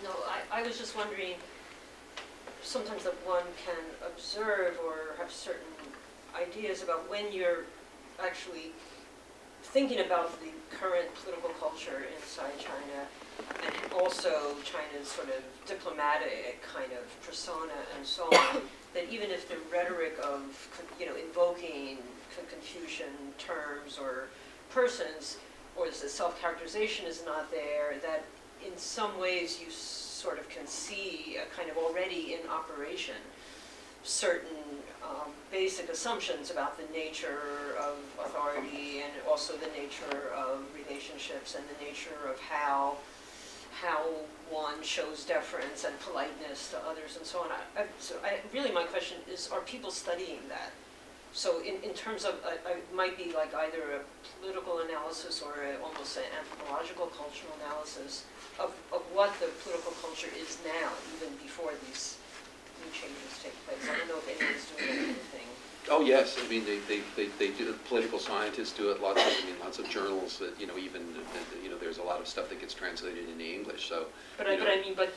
No, I was just wondering, sometimes that one can observe or have certain ideas about when you're actually thinking about the current political culture inside China, and also China's sort of diplomatic kind of persona and so on, that even if the rhetoric of, invoking Confucian terms or persons, or the self-characterization is not there, that in some ways you sort of can see a kind of already in operation certain basic assumptions about the nature of authority and also the nature of relationships and the nature of how one shows deference and politeness to others and so on. Really my question is, are people studying that? So in terms of, it might be like either a political analysis or almost an anthropological cultural analysis of what the political culture is now, even before these new changes take place. I don't know if anyone's doing anything. Oh yes, I mean they do. Political scientists do it. Lots of journals that even there's a lot of stuff that gets translated into English. So. But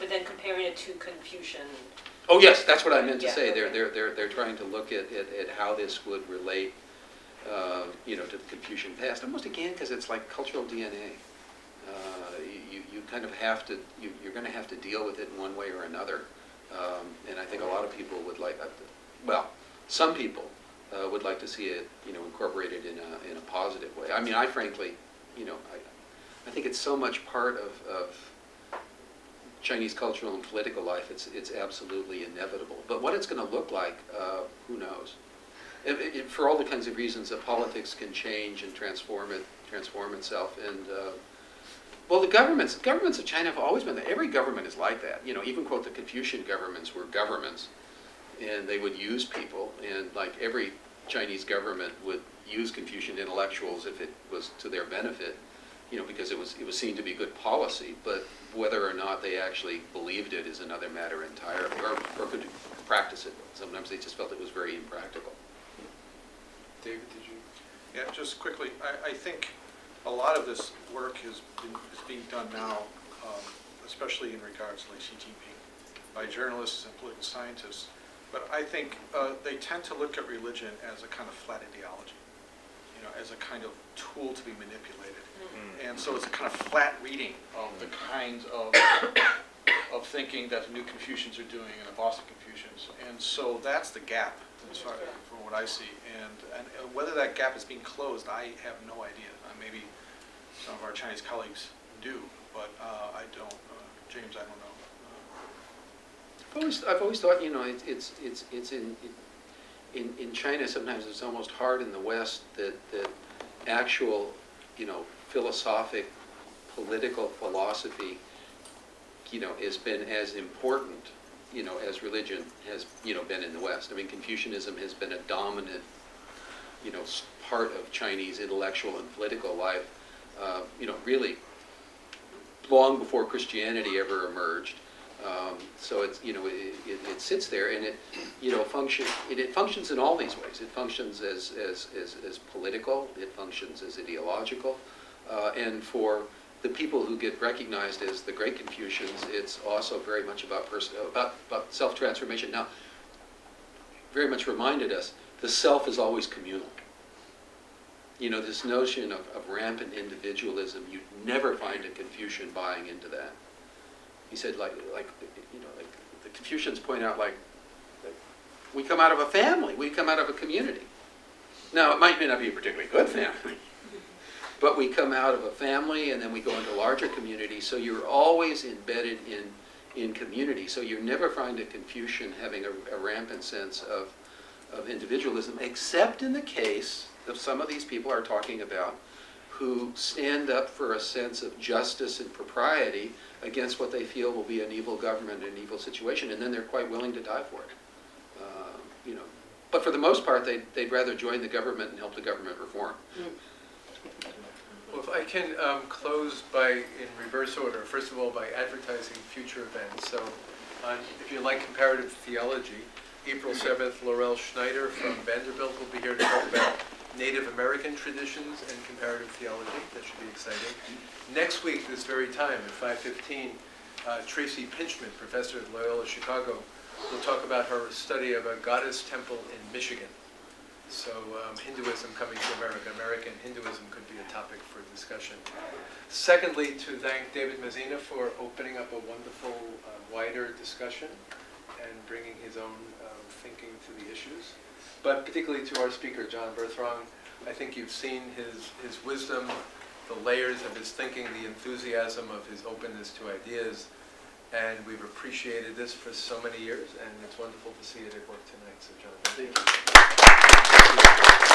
then comparing it to Confucian. Oh yes, that's what I meant to say. Okay. They're trying to look at how this would relate, to the Confucian past. Almost again because it's like cultural DNA. You kind of have to. You're going to have to deal with it in one way or another. And I think a lot of people would like. Well, some people would like to see it, incorporated in a positive way. I mean, I frankly, I think it's so much part of Chinese cultural and political life. It's absolutely inevitable. But what it's going to look like, who knows? For all the kinds of reasons that politics can change and transform itself. And well, the governments of China have always been. Every government is like that. Even quote the Confucian governments were governments. And they would use people, and like every Chinese government would use Confucian intellectuals if it was to their benefit. because it was seen to be good policy, but whether or not they actually believed it is another matter entirely, or could practice it. Sometimes they just felt it was very impractical. David, did you? Yeah, just quickly, I think a lot of this work is being done now, especially in regards to like Xi Jinping, by journalists and political scientists. But I think they tend to look at religion as a kind of flat ideology, as a kind of tool to be manipulated. Mm-hmm. And so it's a kind of flat reading of the kinds of thinking that the new Confucians are doing and the Boston Confucians. And so that's the gap, as far from what I see. And whether that gap is being closed, I have no idea. Maybe some of our Chinese colleagues do, but I don't. James, I don't know. I've always thought, it's in China. Sometimes it's almost hard in the West that actual, philosophic, political philosophy, has been as important, as religion has, been in the West. I mean, Confucianism has been a dominant, part of Chinese intellectual and political life, really long before Christianity ever emerged. So it's, it sits there, and it functions in all these ways. It functions as political, it functions as ideological, and for the people who get recognized as the great Confucians, it's also very much about self-transformation. Now, very much reminded us, the self is always communal. This notion of rampant individualism, you'd never find a Confucian buying into that. He said, like the Confucians point out, we come out of a family, we come out of a community. Now, it may not be a particularly good family, but we come out of a family and then we go into larger communities, so you're always embedded in community. So you never find a Confucian having a rampant sense of individualism, except in the case of some of these people are talking about who stand up for a sense of justice and propriety against what they feel will be an evil government and an evil situation, and then they're quite willing to die for it. But for the most part, they'd rather join the government and help the government reform. Well, if I can close in reverse order, first of all, by advertising future events. So if you like comparative theology, April 7th, Laurel Schneider from Vanderbilt will be here to talk about Native American traditions and comparative theology. That should be exciting. Next week, this very time at 5:15, Tracy Pinchman, professor at Loyola Chicago, will talk about her study of a goddess temple in Michigan. So Hinduism coming to America, American Hinduism could be a topic for discussion. Secondly, to thank David Mozina for opening up a wonderful, wider discussion and bringing his own thinking to the issues. But particularly to our speaker, John Berthrong, I think you've seen his wisdom, the layers of his thinking, the enthusiasm of his openness to ideas, and we've appreciated this for so many years, and it's wonderful to see it at work tonight. So John, thank you.